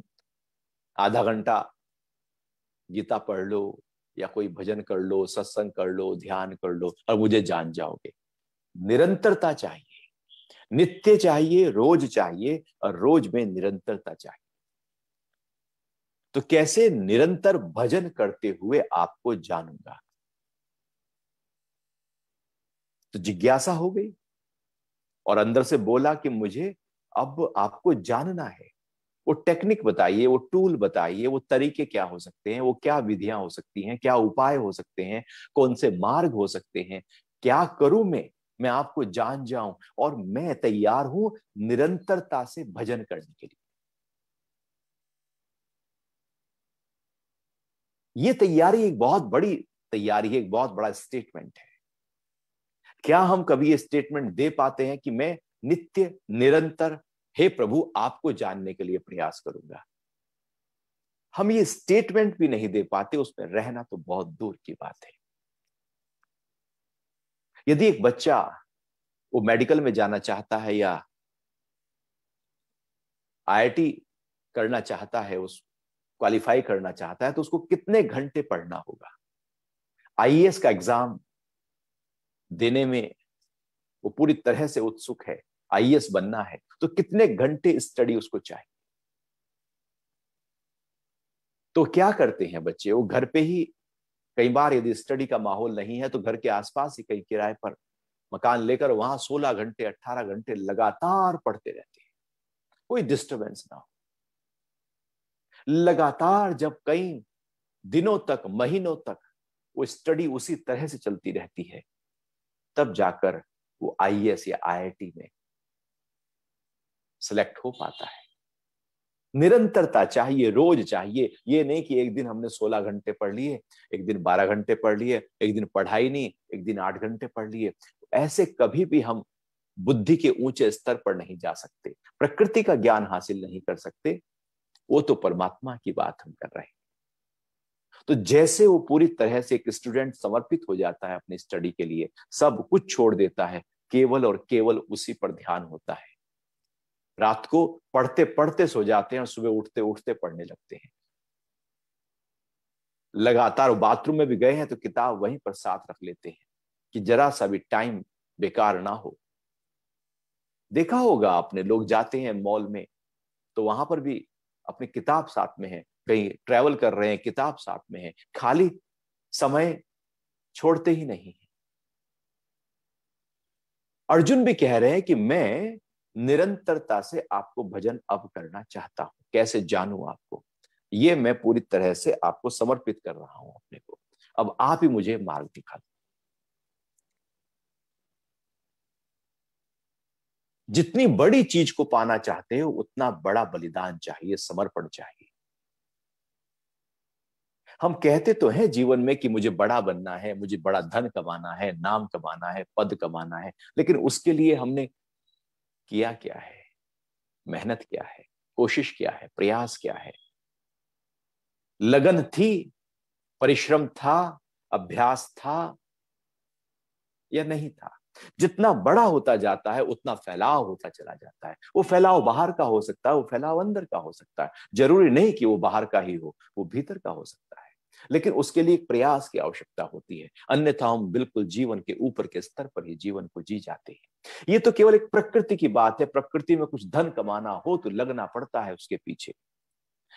आधा घंटा गीता पढ़ लो या कोई भजन कर लो, सत्संग कर लो, ध्यान कर लो और मुझे जान जाओगे। निरंतरता चाहिए, नित्य चाहिए, रोज चाहिए, और रोज में निरंतरता चाहिए। तो कैसे निरंतर भजन करते हुए आपको जानूंगा। तो जिज्ञासा हो गई और अंदर से बोला कि मुझे अब आपको जानना है। वो टेक्निक बताइए, वो टूल बताइए, वो तरीके क्या हो सकते हैं, वो क्या विधियां हो सकती हैं, क्या उपाय हो सकते हैं, कौन से मार्ग हो सकते हैं, क्या करूं मैं आपको जान जाऊं और मैं तैयार हूं निरंतरता से भजन करने के लिए। ये तैयारी एक बहुत बड़ी तैयारी है, एक बहुत बड़ा स्टेटमेंट है। क्या हम कभी ये स्टेटमेंट दे पाते हैं कि मैं नित्य निरंतर हे प्रभु आपको जानने के लिए प्रयास करूंगा। हम ये स्टेटमेंट भी नहीं दे पाते, उसमें रहना तो बहुत दूर की बात है। यदि एक बच्चा वो मेडिकल में जाना चाहता है या आईआईटी करना चाहता है, उस क्वालिफाई करना चाहता है, तो उसको कितने घंटे पढ़ना होगा। आईएएस का एग्जाम देने में वो पूरी तरह से उत्सुक है, आईएएस बनना है, तो कितने घंटे स्टडी उसको चाहिए। तो क्या करते हैं बच्चे, वो घर पे ही कई बार यदि स्टडी का माहौल नहीं है तो घर के आसपास ही कहीं किराए पर मकान लेकर वहां 16 घंटे 18 घंटे लगातार पढ़ते रहते हैं, कोई डिस्टरबेंस ना हो। लगातार जब कई दिनों तक, महीनों तक वो स्टडी उसी तरह से चलती रहती है, तब जाकर वो आईएएस या आईआईटी में सिलेक्ट हो पाता है। निरंतरता चाहिए, रोज चाहिए। ये नहीं कि एक दिन हमने 16 घंटे पढ़ लिए, एक दिन 12 घंटे पढ़ लिए, एक दिन पढ़ाई नहीं, एक दिन 8 घंटे पढ़ लिए। ऐसे कभी भी हम बुद्धि के ऊंचे स्तर पर नहीं जा सकते, प्रकृति का ज्ञान हासिल नहीं कर सकते। वो तो परमात्मा की बात हम कर रहे हैं। तो जैसे वो पूरी तरह से एक स्टूडेंट समर्पित हो जाता है अपनी स्टडी के लिए, सब कुछ छोड़ देता है, केवल और केवल उसी पर ध्यान होता है, रात को पढ़ते पढ़ते सो जाते हैं और सुबह उठते उठते पढ़ने लगते हैं। लगातार बाथरूम में भी गए हैं तो किताब वहीं पर साथ रख लेते हैं कि जरा सा भी टाइम बेकार ना हो। देखा होगा आपने, लोग जाते हैं मॉल में तो वहां पर भी अपनी किताब साथ में है, कहीं ट्रैवल कर रहे हैं किताब साथ में है, खाली समय छोड़ते ही नहीं है। अर्जुन भी कह रहे हैं कि मैं निरंतरता से आपको भजन अब करना चाहता हूं। कैसे जानूं आपको? ये मैं पूरी तरह से आपको समर्पित कर रहा हूं अपने को। अब आप ही मुझे मार्ग दिखा दो। जितनी बड़ी चीज को पाना चाहते हो उतना बड़ा बलिदान चाहिए, समर्पण चाहिए। हम कहते तो हैं जीवन में कि मुझे बड़ा बनना है, मुझे बड़ा धन कमाना है, नाम कमाना है, पद कमाना है, लेकिन उसके लिए हमने किया क्या है? मेहनत क्या है? कोशिश क्या है? प्रयास क्या है? लगन थी, परिश्रम था, अभ्यास था या नहीं था? जितना बड़ा होता जाता है उतना फैलाव होता चला जाता है। वो फैलाव बाहर का हो सकता है, वो फैलाव अंदर का हो सकता है। जरूरी नहीं कि वो बाहर का ही हो, वो भीतर का हो सकता है। लेकिन उसके लिए प्रयास की आवश्यकता होती है, अन्यथा हम बिल्कुल जीवन के ऊपर के स्तर पर ही जीवन को जी जाते हैं। ये तो केवल एक प्रकृति की बात है। प्रकृति में कुछ धन कमाना हो तो लगना पड़ता है उसके पीछे।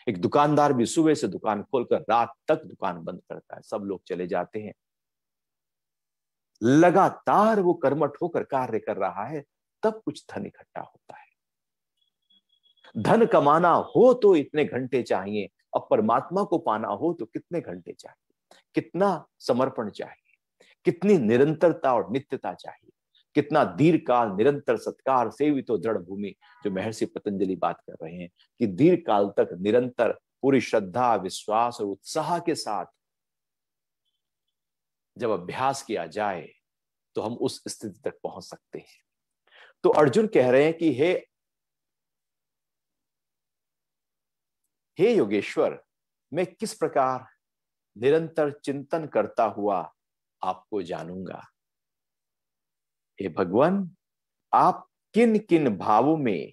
एक दुकानदार भी सुबह से दुकान खोलकर रात तक दुकान बंद करता है, सब लोग चले जाते हैं, लगातार वो कर्मठ होकर कार्य कर रहा है, तब कुछ धन इकट्ठा होता है। धन कमाना हो तो इतने घंटे चाहिए, अब परमात्मा को पाना हो तो कितने घंटे चाहिए, कितना समर्पण चाहिए, कितनी निरंतरता और नित्यता चाहिए, कितना दीर्घ काल निरंतर सत्कार सेवितो दृढ़ भूमि, जो महर्षि पतंजलि बात कर रहे हैं कि दीर्घ काल तक निरंतर पूरी श्रद्धा, विश्वास और उत्साह के साथ जब अभ्यास किया जाए तो हम उस स्थिति तक पहुंच सकते हैं। तो अर्जुन कह रहे हैं कि हे योगेश्वर, मैं किस प्रकार निरंतर चिंतन करता हुआ आपको जानूंगा? हे भगवान, आप किन किन भावों में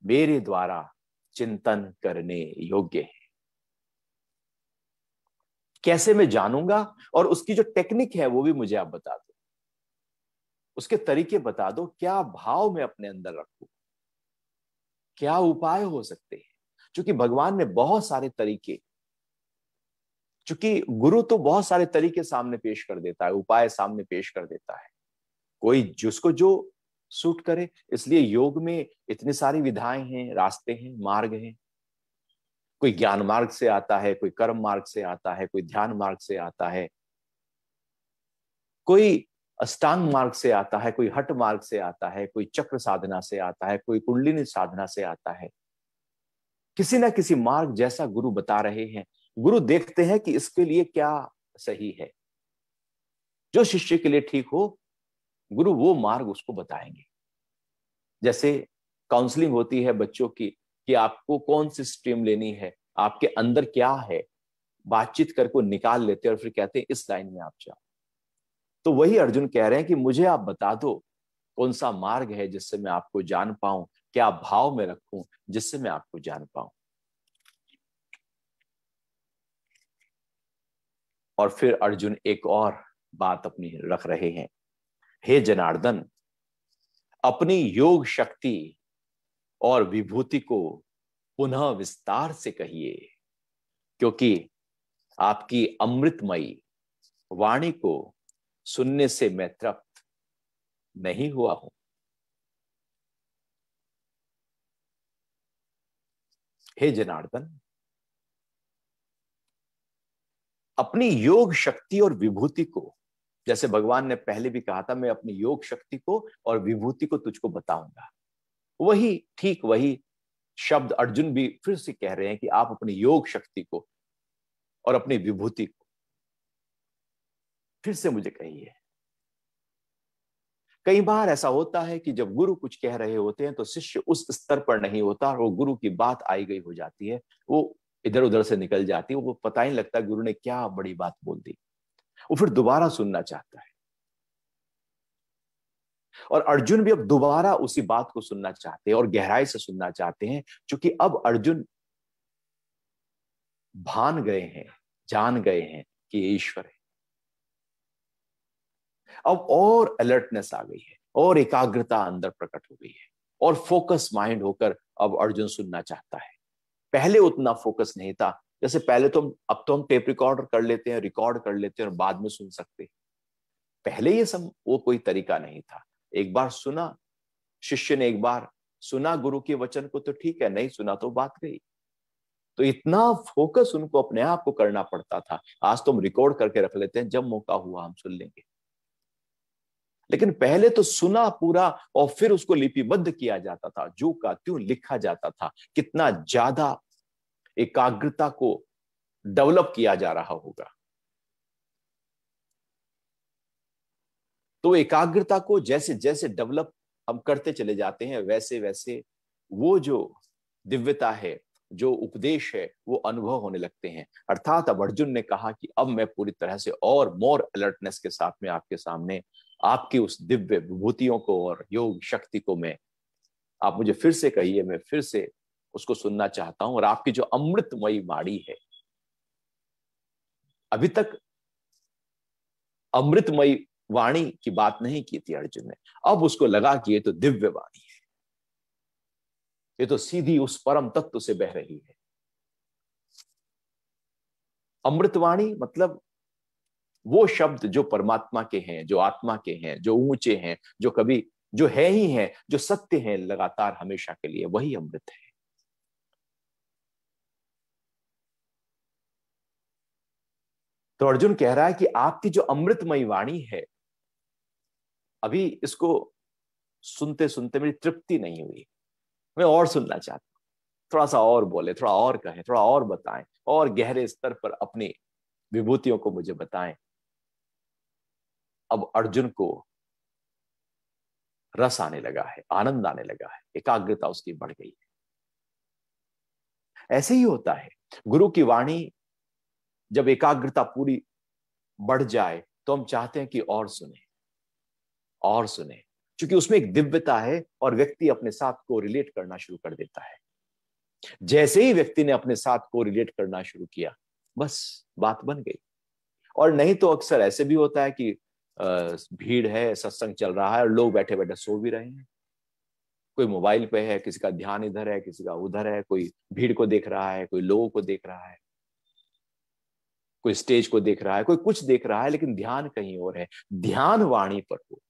मेरे द्वारा चिंतन करने योग्य है? कैसे मैं जानूंगा? और उसकी जो टेक्निक है वो भी मुझे आप बता दो, उसके तरीके बता दो। क्या भाव में अपने अंदर रखूं, क्या उपाय हो सकते हैं? क्योंकि भगवान ने बहुत सारे तरीके, चूंकि गुरु तो बहुत सारे तरीके सामने पेश कर देता है, उपाय सामने पेश कर देता है, कोई जिसको जो सूट करे। इसलिए योग में इतनी सारी विधाएं हैं, रास्ते हैं, मार्ग हैं। कोई ज्ञान मार्ग से आता है, कोई कर्म मार्ग से आता है, कोई ध्यान मार्ग से आता है, कोई अष्टांग मार्ग से आता है, कोई हठ मार्ग से आता है, कोई चक्र साधना से आता है, कोई कुंडलिनी साधना से आता है। किसी ना किसी मार्ग जैसा गुरु बता रहे हैं। गुरु देखते हैं कि इसके लिए क्या सही है, जो शिष्य के लिए ठीक हो गुरु वो मार्ग उसको बताएंगे। जैसे काउंसलिंग होती है बच्चों की कि आपको कौन सी स्ट्रीम लेनी है, आपके अंदर क्या है, बातचीत करके निकाल लेते हैं और फिर कहते हैं इस लाइन में आप जाओ। तो वही अर्जुन कह रहे हैं कि मुझे आप बता दो कौन सा मार्ग है जिससे मैं आपको जान पाऊं, क्या भाव में रखूं जिससे मैं आपको जान पाऊं। और फिर अर्जुन एक और बात अपनी रख रहे हैं। हे जनार्दन, अपनी योग शक्ति और विभूति को पुनः विस्तार से कहिए, क्योंकि आपकी अमृतमयी वाणी को सुनने से मैं तृप्त नहीं हुआ हूं। हे जनार्दन, अपनी योग शक्ति और विभूति को, जैसे भगवान ने पहले भी कहा था मैं अपनी योग शक्ति को और विभूति को तुझको बताऊंगा, वही ठीक वही शब्द अर्जुन भी फिर से कह रहे हैं कि आप अपनी योग शक्ति को और अपनी विभूति को फिर से मुझे कहिए। कई बार ऐसा होता है कि जब गुरु कुछ कह रहे होते हैं तो शिष्य उस स्तर पर नहीं होता और वो गुरु की बात आई गई हो जाती है, वो इधर उधर से निकल जाती है, वो पता ही नहीं लगता गुरु ने क्या बड़ी बात बोल दी। वो फिर दोबारा सुनना चाहता है। और अर्जुन भी अब दोबारा उसी बात को सुनना चाहते हैं और गहराई से सुनना चाहते हैं, क्योंकि अब अर्जुन भान गए हैं, जान गए हैं कि ये ईश्वर है। अब और अलर्टनेस आ गई है और एकाग्रता अंदर प्रकट हो गई है और फोकस माइंड होकर अब अर्जुन सुनना चाहता है। पहले उतना फोकस नहीं था। जैसे पहले तो अब तो हम टेप रिकॉर्डर कर लेते हैं, रिकॉर्ड कर लेते हैं और बाद में सुन सकते हैं। पहले ये सब वो कोई तरीका नहीं था। एक बार सुना, शिष्य ने एक बार सुना गुरु के वचन को तो ठीक है, नहीं सुना तो बात गई। तो इतना फोकस उनको अपने आप को करना पड़ता था। आज तो हम रिकॉर्ड करके रख लेते हैं, जब मौका हुआ हम सुन लेंगे। लेकिन पहले तो सुना पूरा और फिर उसको लिपिबद्ध किया जाता था, जो का त्यों लिखा जाता था। कितना ज्यादा एकाग्रता को डेवलप किया जा रहा होगा। तो एकाग्रता को जैसे जैसे डेवलप हम करते चले जाते हैं, वैसे वैसे वो जो दिव्यता है, जो उपदेश है, वो अनुभव होने लगते हैं। अर्थात अब अर्जुन ने कहा कि अब मैं पूरी तरह से और मोर अलर्टनेस के साथ में आपके सामने आपकी उस दिव्य विभूतियों को और योग शक्ति को मैं, आप मुझे फिर से कहिए, मैं फिर से उसको सुनना चाहता हूं। और आपकी जो अमृतमयी वाणी है, अभी तक अमृतमयी वाणी की बात नहीं की थी अर्जुन ने, अब उसको लगा कि ये तो दिव्य वाणी है, ये तो सीधी उस परम तत्व से बह रही है। अमृतवाणी मतलब वो शब्द जो परमात्मा के हैं, जो आत्मा के हैं, जो ऊंचे हैं, जो कभी जो है ही है, जो सत्य है लगातार हमेशा के लिए, वही अमृत है। तो अर्जुन कह रहा है कि आपकी जो अमृतमयी वाणी है, अभी इसको सुनते सुनते मेरी तृप्ति नहीं हुई, मैं और सुनना चाहता हूं। थोड़ा सा और बोले, थोड़ा और कहें, थोड़ा और बताएं, और गहरे स्तर पर अपनी विभूतियों को मुझे बताएं। अब अर्जुन को रस आने लगा है, आनंद आने लगा है, एकाग्रता उसकी बढ़ गई है। ऐसे ही होता है, गुरु की वाणी जब एकाग्रता पूरी बढ़ जाए तो हम चाहते हैं कि और सुने, और सुने, क्योंकि उसमें एक दिव्यता है और व्यक्ति अपने साथ को रिलेट करना शुरू कर देता है। जैसे ही व्यक्ति ने अपने साथ को रिलेट करना शुरू किया, बस बात बन गई। और नहीं तो अक्सर ऐसे भी होता है कि भीड़ है, सत्संग चल रहा है और लोग बैठे बैठे सो भी रहे हैं। कोई मोबाइल पे है, किसी का ध्यान इधर है, किसी का उधर है, कोई भीड़ को देख रहा है, कोई लोगों को देख रहा है, कोई स्टेज को देख रहा है, कोई कुछ देख रहा है, लेकिन ध्यान कहीं और है। ध्यान वाणी पर हो।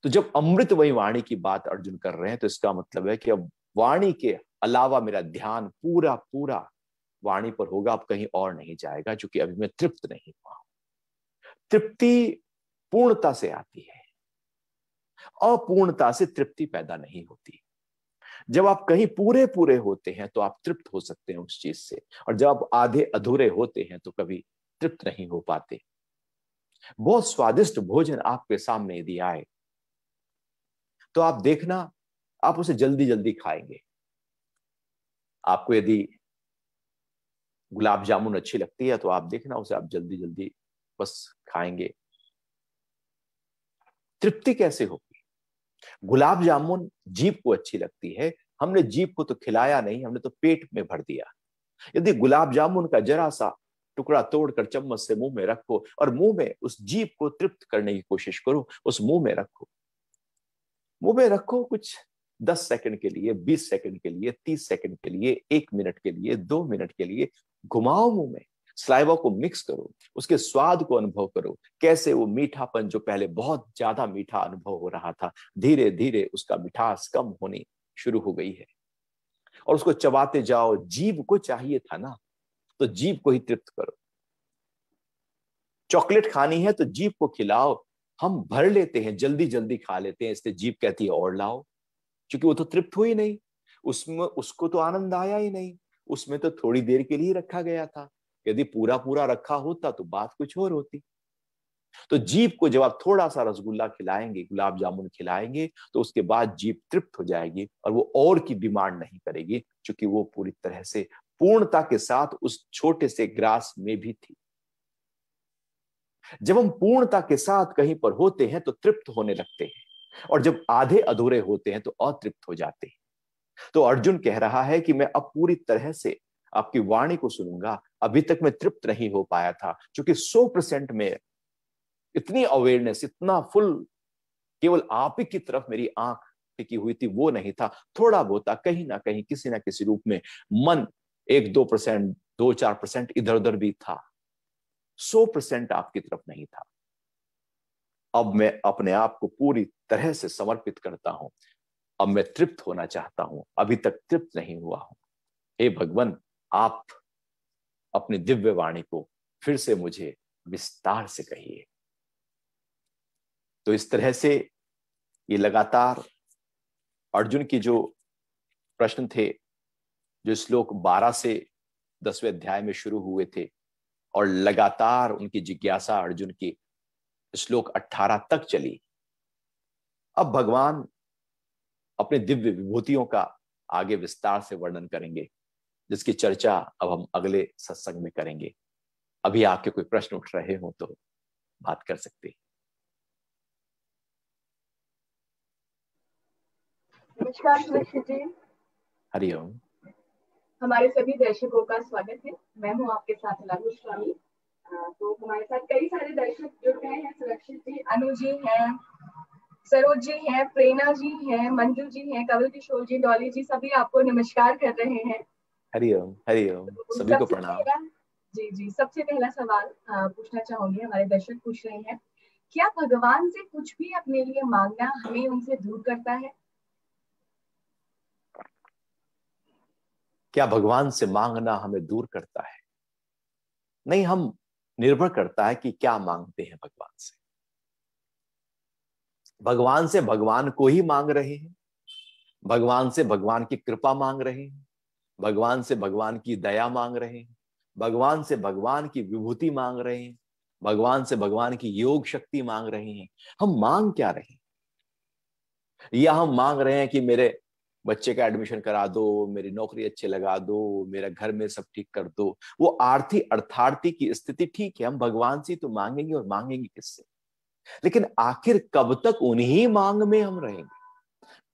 तो जब अमृत वही वाणी की बात अर्जुन कर रहे हैं, तो इसका मतलब है कि अब वाणी के अलावा मेरा ध्यान पूरा पूरा वाणी पर होगा, अब कहीं और नहीं जाएगा, क्योंकि अभी मैं तृप्त नहीं हुआ। तृप्ति पूर्णता से आती है, अपूर्णता से तृप्ति पैदा नहीं होती। जब आप कहीं पूरे पूरे होते हैं तो आप तृप्त हो सकते हैं उस चीज से, और जब आप आधे अधूरे होते हैं तो कभी तृप्त नहीं हो पाते। बहुत स्वादिष्ट भोजन आपके सामने यदि आए तो आप देखना, आप उसे जल्दी जल्दी खाएंगे। आपको यदि गुलाब जामुन अच्छी लगती है तो आप देखना उसे आप जल्दी जल्दी बस खाएंगे। तृप्ति कैसे होगी? गुलाब जामुन जीभ को अच्छी लगती है, हमने जीभ को तो खिलाया नहीं, हमने तो पेट में भर दिया। यदि गुलाब जामुन का जरा सा टुकड़ा तोड़कर चम्मच से मुंह में रखो और मुंह में उस जीभ को तृप्त करने की कोशिश करो, उस मुंह में रखो, मुंह में रखो कुछ 10 सेकंड के लिए, 20 सेकंड के लिए, 30 सेकंड के लिए, 1 मिनट के लिए, 2 मिनट के लिए, घुमाओ मुंह में, सलाइवा को मिक्स करो, उसके स्वाद को अनुभव करो। कैसे वो मीठापन जो पहले बहुत ज्यादा मीठा अनुभव हो रहा था, धीरे धीरे उसका मिठास कम होनी शुरू हो गई है। और उसको चबाते जाओ। जीभ को चाहिए था ना, तो जीभ को ही तृप्त करो। चॉकलेट खानी है तो जीभ को खिलाओ। हम भर लेते हैं, जल्दी जल्दी खा लेते हैं, इसलिए जीभ कहती है और लाओ, क्योंकि वो तो तृप्त हुई नहीं, उसमें उसको तो आनंद आया ही नहीं, उसमें तो थोड़ी देर के लिए रखा गया था। यदि पूरा पूरा रखा होता तो बात कुछ और होती। तो जीभ को जब आप थोड़ा सा रसगुल्ला खिलाएंगे, गुलाब जामुन खिलाएंगे, तो उसके बाद जीभ तृप्त हो जाएगी और वो और की डिमांड नहीं करेगी, क्योंकि वो पूरी तरह से पूर्णता के साथ उस छोटे से ग्रास में भी थी। जब हम पूर्णता के साथ कहीं पर होते हैं तो तृप्त होने लगते हैं, और जब आधे अधूरे होते हैं तो अतृप्त हो जाते हैं। तो अर्जुन कह रहा है कि मैं अब पूरी तरह से आपकी वाणी को सुनूंगा। अभी तक मैं तृप्त नहीं हो पाया था, क्योंकि 100% में इतनी अवेयरनेस, इतना फुल, केवल आप ही की तरफ मेरी आंख टिकी हुई थी, वो नहीं था। थोड़ा बहुत कहीं ना कहीं किसी ना किसी रूप में मन 1-2%, 2-4% इधर उधर भी था, 100% आपकी तरफ नहीं था। अब मैं अपने आप को पूरी तरह से समर्पित करता हूं। अब मैं तृप्त होना चाहता हूं, अभी तक तृप्त नहीं हुआ हूं। हे भगवान, आप अपनी दिव्य वाणी को फिर से मुझे विस्तार से कहिए। तो इस तरह से ये लगातार अर्जुन की जो प्रश्न थे, जो श्लोक 12 से 10वें अध्याय में शुरू हुए थे, और लगातार उनकी जिज्ञासा अर्जुन की श्लोक 18 तक चली। अब भगवान अपने दिव्य विभूतियों का आगे विस्तार से वर्णन करेंगे, जिसकी चर्चा अब हम अगले सत्संग में करेंगे। अभी आपके कोई प्रश्न उठ रहे हो तो बात कर सकते हैं। नमस्कार सुरक्षित जी। हरिओम। हमारे सभी दर्शकों का स्वागत है। मैं हूँ आपके साथ लागू स्वामी। तो हमारे साथ कई सारे दर्शक जुड़ गए हैं। सुरक्षित जी, अनु जी हैं, सरोज जी हैं, प्रेरणा जी हैं, मंजू जी हैं, कवल किशोर जी, डॉली जी, सभी आपको नमस्कार कर रहे हैं। हरिओम हरिओम, तो सभी को प्रणाम। सबसे पहला सवाल पूछना चाहूंगी। हमारे दर्शक पूछ रहे हैं, क्या भगवान से कुछ भी अपने लिए मांगना हमें उनसे दूर करता है? क्या भगवान से मांगना हमें दूर करता है? नहीं, हम निर्भर करता है कि क्या मांगते हैं भगवान से। भगवान से भगवान को ही मांग रहे हैं, भगवान से भगवान की कृपा मांग रहे हैं, भगवान से भगवान की दया मांग रहे हैं, भगवान से भगवान की विभूति मांग रहे हैं, भगवान से भगवान की योग शक्ति मांग रहे हैं। हम मांग क्या रहे हैं? या हम मांग रहे हैं कि मेरे बच्चे का एडमिशन करा दो, मेरी नौकरी अच्छे लगा दो, मेरा घर में सब ठीक कर दो। वो आर्थी अर्थार्थी की स्थिति ठीक है, हम भगवान से तो मांगेंगे, और मांगेंगे किससे? लेकिन आखिर कब तक उन्हीं मांग में हम रहेंगे?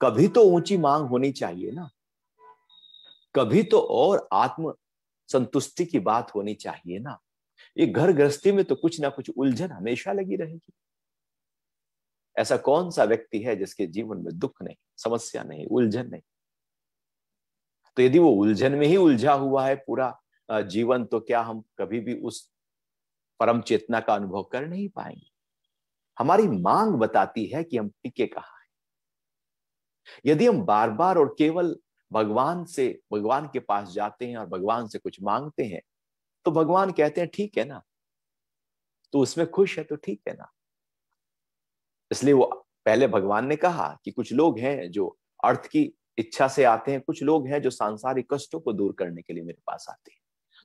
कभी तो ऊंची मांग होनी चाहिए ना, कभी तो और आत्म संतुष्टि की बात होनी चाहिए ना। ये घर गृहस्थी में तो कुछ ना कुछ उलझन हमेशा लगी रहेगी। ऐसा कौन सा व्यक्ति है जिसके जीवन में दुख नहीं, समस्या नहीं, उलझन नहीं? तो यदि वो उलझन में ही उलझा हुआ है पूरा जीवन, तो क्या हम कभी भी उस परम चेतना का अनुभव कर नहीं पाएंगे? हमारी मांग बताती है कि हम टिके कहाँ हैं। यदि हम बार बार और केवल भगवान के पास जाते हैं और भगवान से कुछ मांगते हैं, तो भगवान कहते हैं ठीक है ना, तो उसमें खुश है तो ठीक है ना। इसलिए वो पहले भगवान ने कहा कि कुछ लोग हैं जो अर्थ की इच्छा से आते हैं, कुछ लोग हैं जो सांसारिक कष्टों को दूर करने के लिए मेरे पास आते हैं।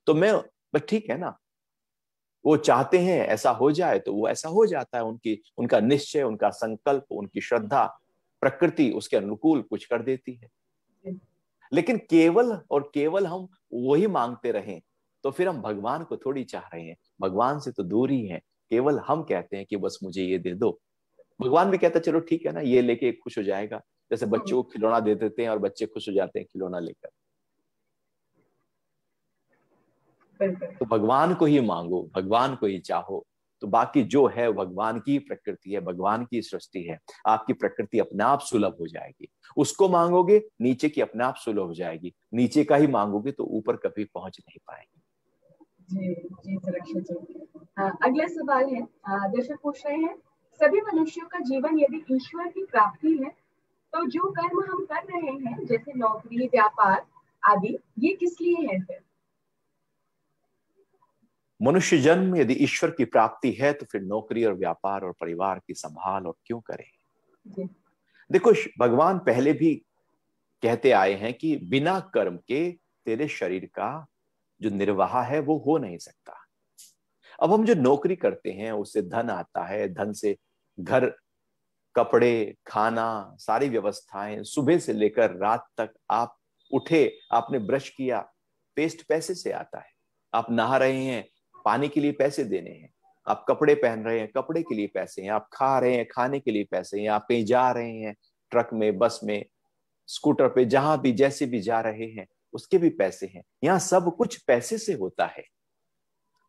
तो मैं बस ठीक है ना, वो चाहते हैं ऐसा हो जाए तो वो ऐसा हो जाता है। उनका निश्चय, उनका संकल्प, उनकी श्रद्धा, प्रकृति उसके अनुकूल कुछ कर देती है। लेकिन केवल और केवल हम वही मांगते रहें तो फिर हम भगवान को थोड़ी चाह रहे हैं, भगवान से तो दूर ही हैं। केवल हम कहते हैं कि बस मुझे ये दे दो, भगवान भी कहता है चलो ठीक है ना, ये लेके खुश हो जाएगा। जैसे बच्चों को खिलौना दे देते हैं और बच्चे खुश हो जाते हैं खिलौना लेकर। तो भगवान को ही मांगो, भगवान को ही चाहो, तो बाकी जो है भगवान की प्रकृति है, भगवान की सृष्टि है। आपकी प्रकृति अपने आप सुलभ हो जाएगी। उसको मांगोगे, नीचे की अपने आप सुलभ हो जाएगी। नीचे का ही मांगोगे तो ऊपर कभी पहुंच नहीं पाएंगे। जी जी सुरक्षित जी। अगला सवाल है, दर्शक पूछ रहे हैं, सभी मनुष्यों का जीवन यदि ईश्वर की प्राप्ति है, तो जो कर्म हम कर रहे हैं जैसे नौकरी, व्यापार आदि, ये किस लिए है फिर? मनुष्य जन्म यदि ईश्वर की प्राप्ति है तो फिर नौकरी और व्यापार और परिवार की संभाल और क्यों करें? देखो, भगवान पहले भी कहते आए हैं कि बिना कर्म के तेरे शरीर का जो निर्वाह है वो हो नहीं सकता। अब हम जो नौकरी करते हैं उससे धन आता है, धन से घर, कपड़े, खाना, सारी व्यवस्थाएं, सुबह से लेकर रात तक आप उठे, आपने ब्रश किया, पेस्ट पैसे से आता है। आप नहा रहे हैं, पानी के लिए पैसे देने हैं। आप कपड़े पहन रहे हैं, कपड़े के लिए पैसे हैं, आप खा रहे हैं, खाने के लिए पैसे हैं, आप कहीं जा रहे हैं, ट्रक में, बस में, स्कूटर पे, जहां भी जैसे भी जा रहे हैं, उसके भी पैसे हैं। यहाँ सब कुछ पैसे से होता है।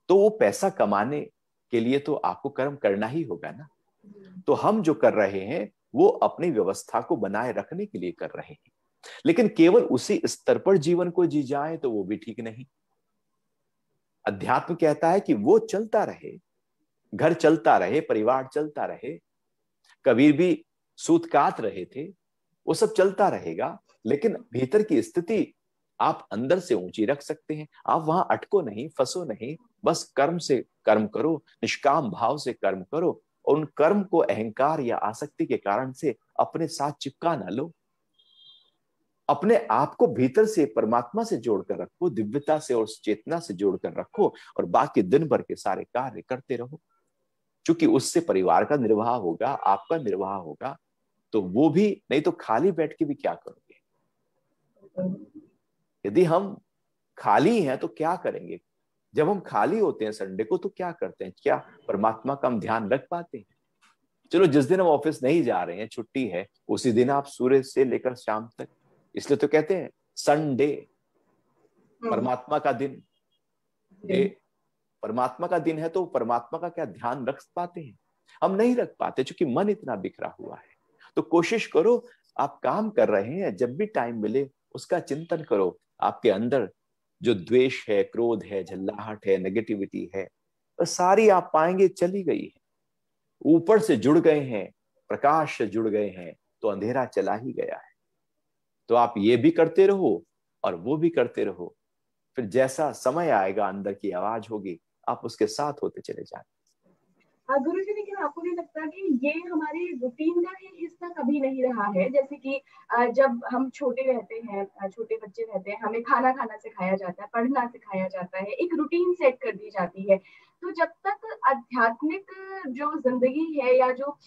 तो वो पैसा कमाने के लिए तो आपको कर्म करना ही होगा ना। तो हम जो कर रहे हैं वो अपनी व्यवस्था को बनाए रखने के लिए कर रहे हैं, लेकिन केवल उसी स्तर पर जीवन को जी जाए तो वो भी ठीक नहीं। अध्यात्म कहता है कि वो चलता रहे, घर चलता रहे, परिवार चलता रहे। कबीर भी सूत कात रहे थे, वो सब चलता रहेगा, लेकिन भीतर की स्थिति आप अंदर से ऊंची रख सकते हैं। आप वहां अटको नहीं, फंसो नहीं, बस कर्म से कर्म करो, निष्काम भाव से कर्म करो, और उन कर्म को अहंकार या आसक्ति के कारण से अपने साथ चिपका ना लो। अपने आप को भीतर से परमात्मा से जोड़कर रखो, दिव्यता से और चेतना से जोड़कर रखो, और बाकी दिन भर के सारे कार्य करते रहो। क्योंकि उससे परिवार का निर्वाह होगा, आपका निर्वाह होगा। तो वो भी नहीं तो खाली बैठ के भी क्या करोगे? यदि हम खाली हैं तो क्या करेंगे? जब हम खाली होते हैं संडे को तो क्या करते हैं? क्या परमात्मा का हम ध्यान रख पाते हैं? चलो, जिस दिन हम ऑफिस नहीं जा रहे हैं, छुट्टी है, उसी दिन आप सूर्य से लेकर शाम तक, इसलिए तो कहते हैं संडे, परमात्मा का दिन। डे परमात्मा का दिन है, तो परमात्मा का क्या ध्यान रख पाते हैं? हम नहीं रख पाते, क्योंकि मन इतना बिखरा हुआ है। तो कोशिश करो, आप काम कर रहे हैं, जब भी टाइम मिले उसका चिंतन करो। आपके अंदर जो द्वेष है, क्रोध है, झल्लाहट है, नेगेटिविटी है, तो सारी आप पाएंगे चली गई है। ऊपर से जुड़ गए हैं, प्रकाश से जुड़ गए हैं, तो अंधेरा चला ही गया है। तो आप ये भी करते रहो और वो भी करते रहो। फिर जैसा समय आएगा, अंदर की आवाज होगी, आप उसके साथ होते चले जाएंगे। गुरु जी, लेकिन आपको नहीं लगता कि ये हमारे रूटीन का ही हिस्सा कभी नहीं रहा है? जैसे कि जब हम छोटे रहते हैं, छोटे बच्चे रहते हैं, हमें खाना खाना सिखाया जाता है, पढ़ना सिखाया जाता है, एक रूटीन सेट कर दी जाती है। तो जब तक आध्यात्मिक जो जिंदगी है, या जो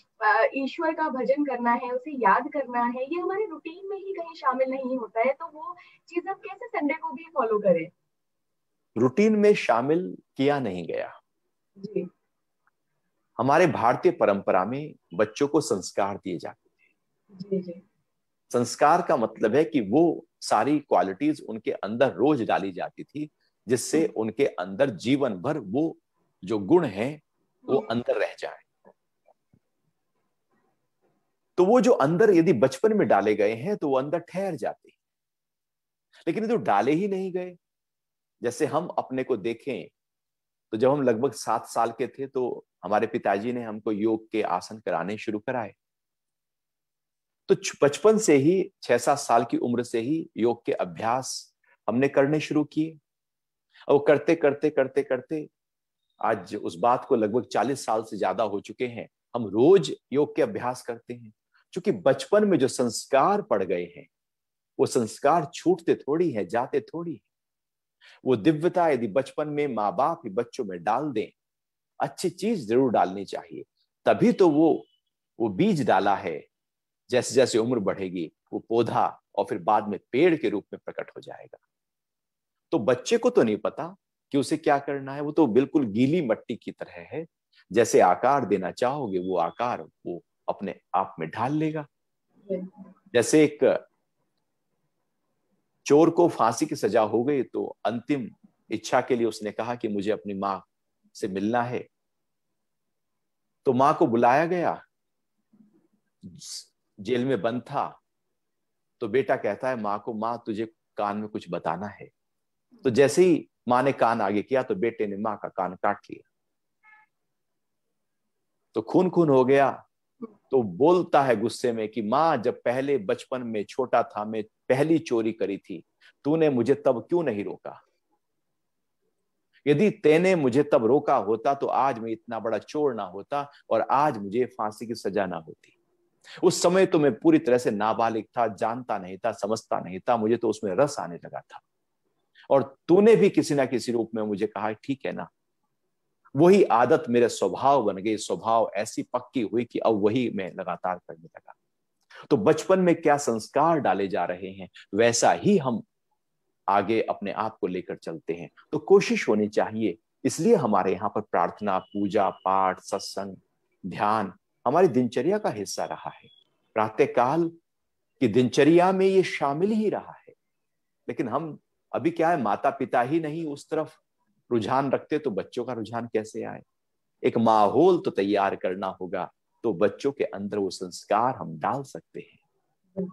ईश्वर का भजन करना है, उसे याद करना है, ये हमारे रूटीन में ही कहीं शामिल नहीं होता है, तो वो चीज हम कैसे संडे को भी फॉलो करें? रूटीन में शामिल किया नहीं गया। जी हमारे भारतीय परंपरा में बच्चों को संस्कार दिए जाते हैं। जी जी। संस्कार का मतलब है कि वो सारी क्वालिटीज उनके अंदर रोज डाली जाती थी, जिससे उनके अंदर जीवन भर वो जो गुण हैं वो अंदर रह जाए। तो वो जो अंदर यदि बचपन में डाले गए हैं तो वो अंदर ठहर जाते हैं। लेकिन ये तो डाले ही नहीं गए। जैसे हम अपने को देखें, तो जब हम लगभग 7 साल के थे तो हमारे पिताजी ने हमको योग के आसन कराने शुरू कराए। तो बचपन से ही 6-7 साल की उम्र से ही योग के अभ्यास हमने करने शुरू किए, और करते करते करते करते आज उस बात को लगभग 40 साल से ज्यादा हो चुके हैं, हम रोज योग के अभ्यास करते हैं। क्योंकि बचपन में जो संस्कार पड़ गए हैं, वो संस्कार छूटते थोड़ी है, जाते थोड़ी है। वो दिव्यता यदि बचपन में माँ बाप ही बच्चों में डाल दें, अच्छी चीज जरूर डालनी चाहिए, तभी तो वो बीज डाला है। जैसे जैसे उम्र बढ़ेगी वो पौधा और फिर बाद में पेड़ के रूप में प्रकट हो जाएगा। तो बच्चे को तो नहीं पता कि उसे क्या करना है, वो तो बिल्कुल गीली मिट्टी की तरह है। जैसे आकार देना चाहोगे वो आकार वो अपने आप में ढाल लेगा। जैसे एक चोर को फांसी की सजा हो गई तो अंतिम इच्छा के लिए उसने कहा कि मुझे अपनी मां से मिलना है। तो मां को बुलाया गया, जेल में बंद था। तो बेटा कहता है मां को, मां तुझे कान में कुछ बताना है। तो जैसे ही मां ने कान आगे किया तो बेटे ने मां का कान काट लिया। तो खून खून हो गया। तो बोलता है गुस्से में कि मां, जब पहले बचपन में छोटा था, मैं पहली चोरी करी थी, तूने मुझे तब क्यों नहीं रोका? यदि तेने मुझे तब रोका होता तो आज मैं इतना बड़ा चोर ना होता और आज मुझे फांसी की सजा ना होती। उस समय तो मैं पूरी तरह से नाबालिग था, जानता नहीं था, समझता नहीं था, मुझे तो उसमें रस आने लगा था। और तूने भी किसी ना किसी रूप में मुझे कहा ठीक है ना। वही आदत मेरे स्वभाव बन गई, स्वभाव ऐसी पक्की हुई कि अब वही मैं लगातार करने लगा। तो बचपन में क्या संस्कार डाले जा रहे हैं, वैसा ही हम आगे अपने आप को लेकर चलते हैं। तो कोशिश होनी चाहिए इसलिए हमारे यहाँ पर प्रार्थना, पूजा पाठ, सत्संग, ध्यान हमारी दिनचर्या का हिस्सा रहा है। प्रातःकाल की दिनचर्या में ये शामिल ही रहा है। लेकिन हम अभी क्या है, माता पिता ही नहीं उस तरफ रुझान रखते तो बच्चों का रुझान कैसे आए? एक माहौल तो तैयार करना होगा, तो बच्चों के अंदर वो संस्कार हम डाल सकते हैं।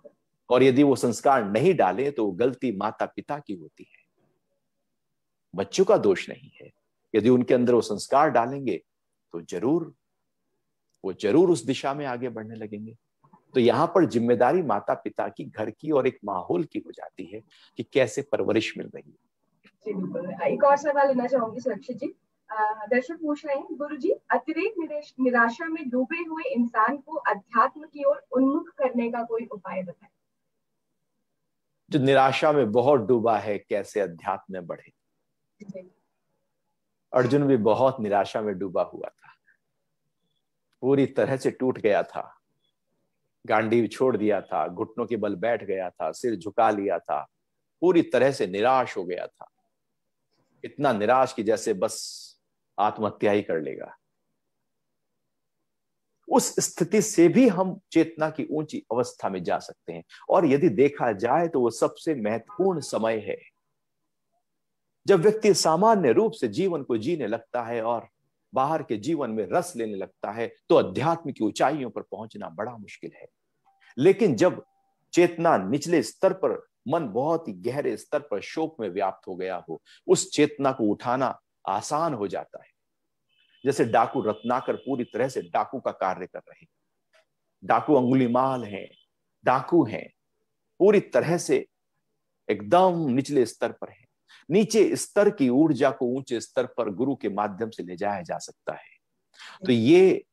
और यदि वो संस्कार नहीं डाले तो गलती माता पिता की होती है, बच्चों का दोष नहीं है। यदि उनके अंदर वो संस्कार डालेंगे तो जरूर उस दिशा में आगे बढ़ने लगेंगे। तो यहाँ पर जिम्मेदारी माता पिता की, घर की और एक माहौल की हो जाती है कि कैसे परवरिश मिल रही है। जी बिल्कुल। एक और सवाल लेना चाहूंगी सुरक्षित जी। दर्शक पूछ रहे हैं, गुरु जी अतिरेक निराशा में डूबे हुए इंसान को अध्यात्म की ओर उन्मुख करने का कोई उपाय बताएं। जो निराशा में बहुत डूबा है, कैसे अध्यात्म में बढ़े? अर्जुन भी बहुत निराशा में डूबा हुआ था, पूरी तरह से टूट गया था, गांडीव छोड़ दिया था, घुटनों के बल बैठ गया था, सिर झुका लिया था, पूरी तरह से निराश हो गया था। इतना निराश कि जैसे बस आत्महत्या ही कर लेगा। उस स्थिति से भी हम चेतना की ऊंची अवस्था में जा सकते हैं। और यदि देखा जाए तो वो सबसे महत्वपूर्ण समय है जब व्यक्ति सामान्य रूप से जीवन को जीने लगता है और बाहर के जीवन में रस लेने लगता है, तो अध्यात्म की ऊंचाइयों पर पहुंचना बड़ा मुश्किल है। लेकिन जब चेतना निचले स्तर पर, मन बहुत ही गहरे स्तर पर शोक में व्याप्त हो गया हो, उस चेतना को उठाना आसान हो जाता है। जैसे डाकू रत्नाकर पूरी तरह से डाकू का कार्य कर रहे हैं, डाकू अंगुलीमाल हैं, डाकू हैं, पूरी तरह से एकदम निचले स्तर पर है। नीचे स्तर की ऊर्जा को ऊंचे स्तर पर गुरु के माध्यम से ले जाया जा सकता है। तो ये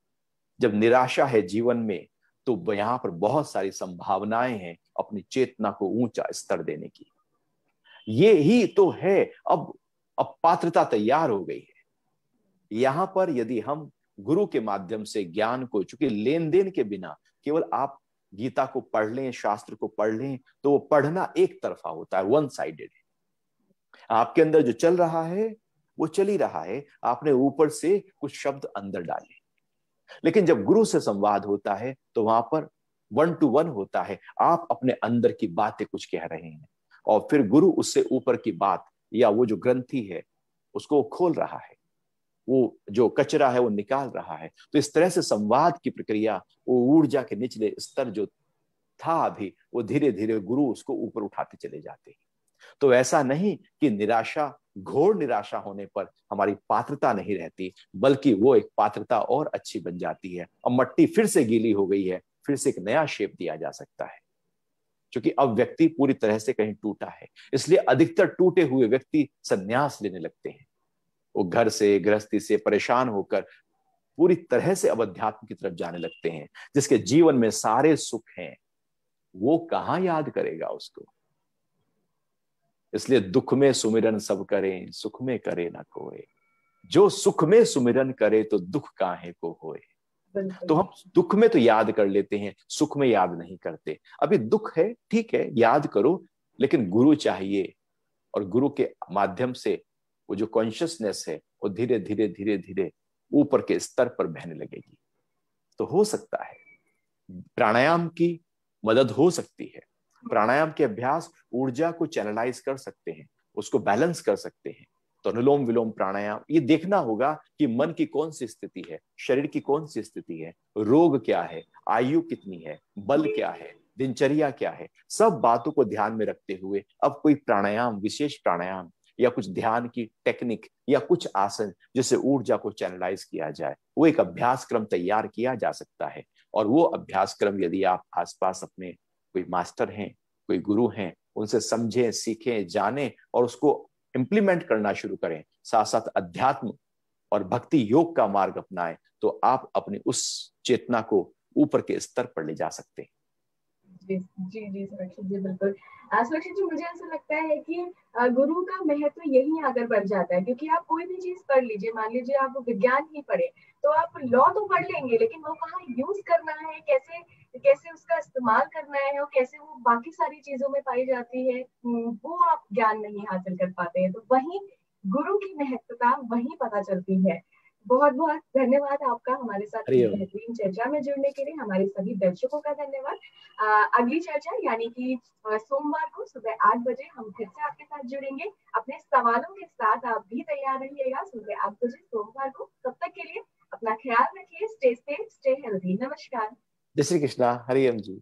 जब निराशा है जीवन में, तो यहां पर बहुत सारी संभावनाएं हैं अपनी चेतना को ऊंचा स्तर देने की। ये ही तो है। अब पात्रता तैयार हो गई है। यहां पर यदि हम गुरु के माध्यम से ज्ञान को, चूंकि लेन देन के बिना केवल आप गीता को पढ़ लें, शास्त्र को पढ़ लें, तो वो पढ़ना एक तरफा होता है, वन साइडेड है। आपके अंदर जो चल रहा है वो चल ही रहा है, आपने ऊपर से कुछ शब्द अंदर डाले। लेकिन जब गुरु से संवाद होता है तो वहां पर 1 to 1 होता है। आप अपने अंदर की बातें कुछ कह रहे हैं और फिर गुरु उससे ऊपर की बात या वो जो ग्रंथि है उसको खोल रहा है, वो जो कचरा है वो निकाल रहा है। तो इस तरह से संवाद की प्रक्रिया, वो ऊर्जा के निचले स्तर जो था अभी, वो धीरे धीरे गुरु उसको ऊपर उठाते चले जाते हैं। तो ऐसा नहीं कि निराशा, घोर निराशा होने पर हमारी पात्रता नहीं रहती, बल्कि वो एक पात्रता और अच्छी बन जाती है। अब मट्टी फिर से गीली हो गई है, फिर से एक नया शेप दिया जा सकता है, क्योंकि अब व्यक्ति पूरी तरह से कहीं टूटा है। इसलिए अधिकतर टूटे हुए व्यक्ति संन्यास लेने लगते हैं। वो घर से, गृहस्थी से परेशान होकर पूरी तरह से अब अध्यात्म की तरफ जाने लगते हैं। जिसके जीवन में सारे सुख हैं, वो कहां याद करेगा उसको? इसलिए दुख में सुमिरन सब करें, सुख में करे ना कोई। जो सुख में सुमिरन करे तो दुख काहे को होए। तो हम दुख में तो याद कर लेते हैं, सुख में याद नहीं करते। अभी दुख है, ठीक है, याद करो, लेकिन गुरु चाहिए। और गुरु के माध्यम से वो जो कॉन्शियसनेस है वो धीरे धीरे धीरे धीरे ऊपर के स्तर पर बहने लगेगी। तो हो सकता है प्राणायाम की मदद हो सकती है। प्राणायाम के अभ्यास ऊर्जा को चैनलाइज कर सकते हैं, उसको बैलेंस कर सकते हैं। तो अनुलोम विलोम प्राणायाम, ये देखना होगा कि मन की कौन सी स्थिति है, शरीर की कौन सी स्थिति है, रोग क्या है, आयु कितनी है, बल क्या है, दिनचर्या क्या है। सब बातों को ध्यान में रखते हुए अब कोई प्राणायाम, विशेष प्राणायाम या कुछ ध्यान की टेक्निक या कुछ आसन जिससे ऊर्जा को चैनलाइज किया जाए, वो एक अभ्यास क्रम तैयार किया जा सकता है। और वो अभ्यास क्रम यदि आप आसपास अपने कोई मास्टर हैं, कोई गुरु हैं, उनसे समझें, सीखें, जानें और उसको इंप्लीमेंट करना शुरू करें, साथ साथ अध्यात्म और भक्ति योग का मार्ग अपनाएं, तो आप अपनी उस चेतना को ऊपर के स्तर पर ले जा सकते हैं। जी जी जी सुरक्षित जी, बिल्कुल। सुरक्षित जी, मुझे ऐसा लगता है कि गुरु का महत्व यही आकर बढ़ जाता है, क्योंकि आप कोई भी चीज पढ़ लीजिए, मान लीजिए आप विज्ञान ही पढ़े, तो आप लॉ तो पढ़ लेंगे, लेकिन वो कहाँ यूज करना है, कैसे कैसे उसका इस्तेमाल करना है, और कैसे वो बाकी सारी चीजों में पाई जाती है, वो आप ज्ञान नहीं हासिल कर पाते हैं। तो वही गुरु की महत्वता वहीं पता चलती है। बहुत बहुत धन्यवाद आपका हमारे साथ इस हरिओम। बेहतरीन चर्चा में जुड़ने के लिए। हमारे सभी दर्शकों का धन्यवाद। अगली चर्चा यानी कि सोमवार को सुबह 8 बजे हम फिर से आपके साथ जुड़ेंगे। अपने सवालों के साथ आप भी तैयार रहिएगा सुबह 8 बजे सोमवार को। तब तक के लिए अपना ख्याल रखिए। Stay safe, stay healthy. नमस्कार। जय श्री कृष्णा। हरिओम जी।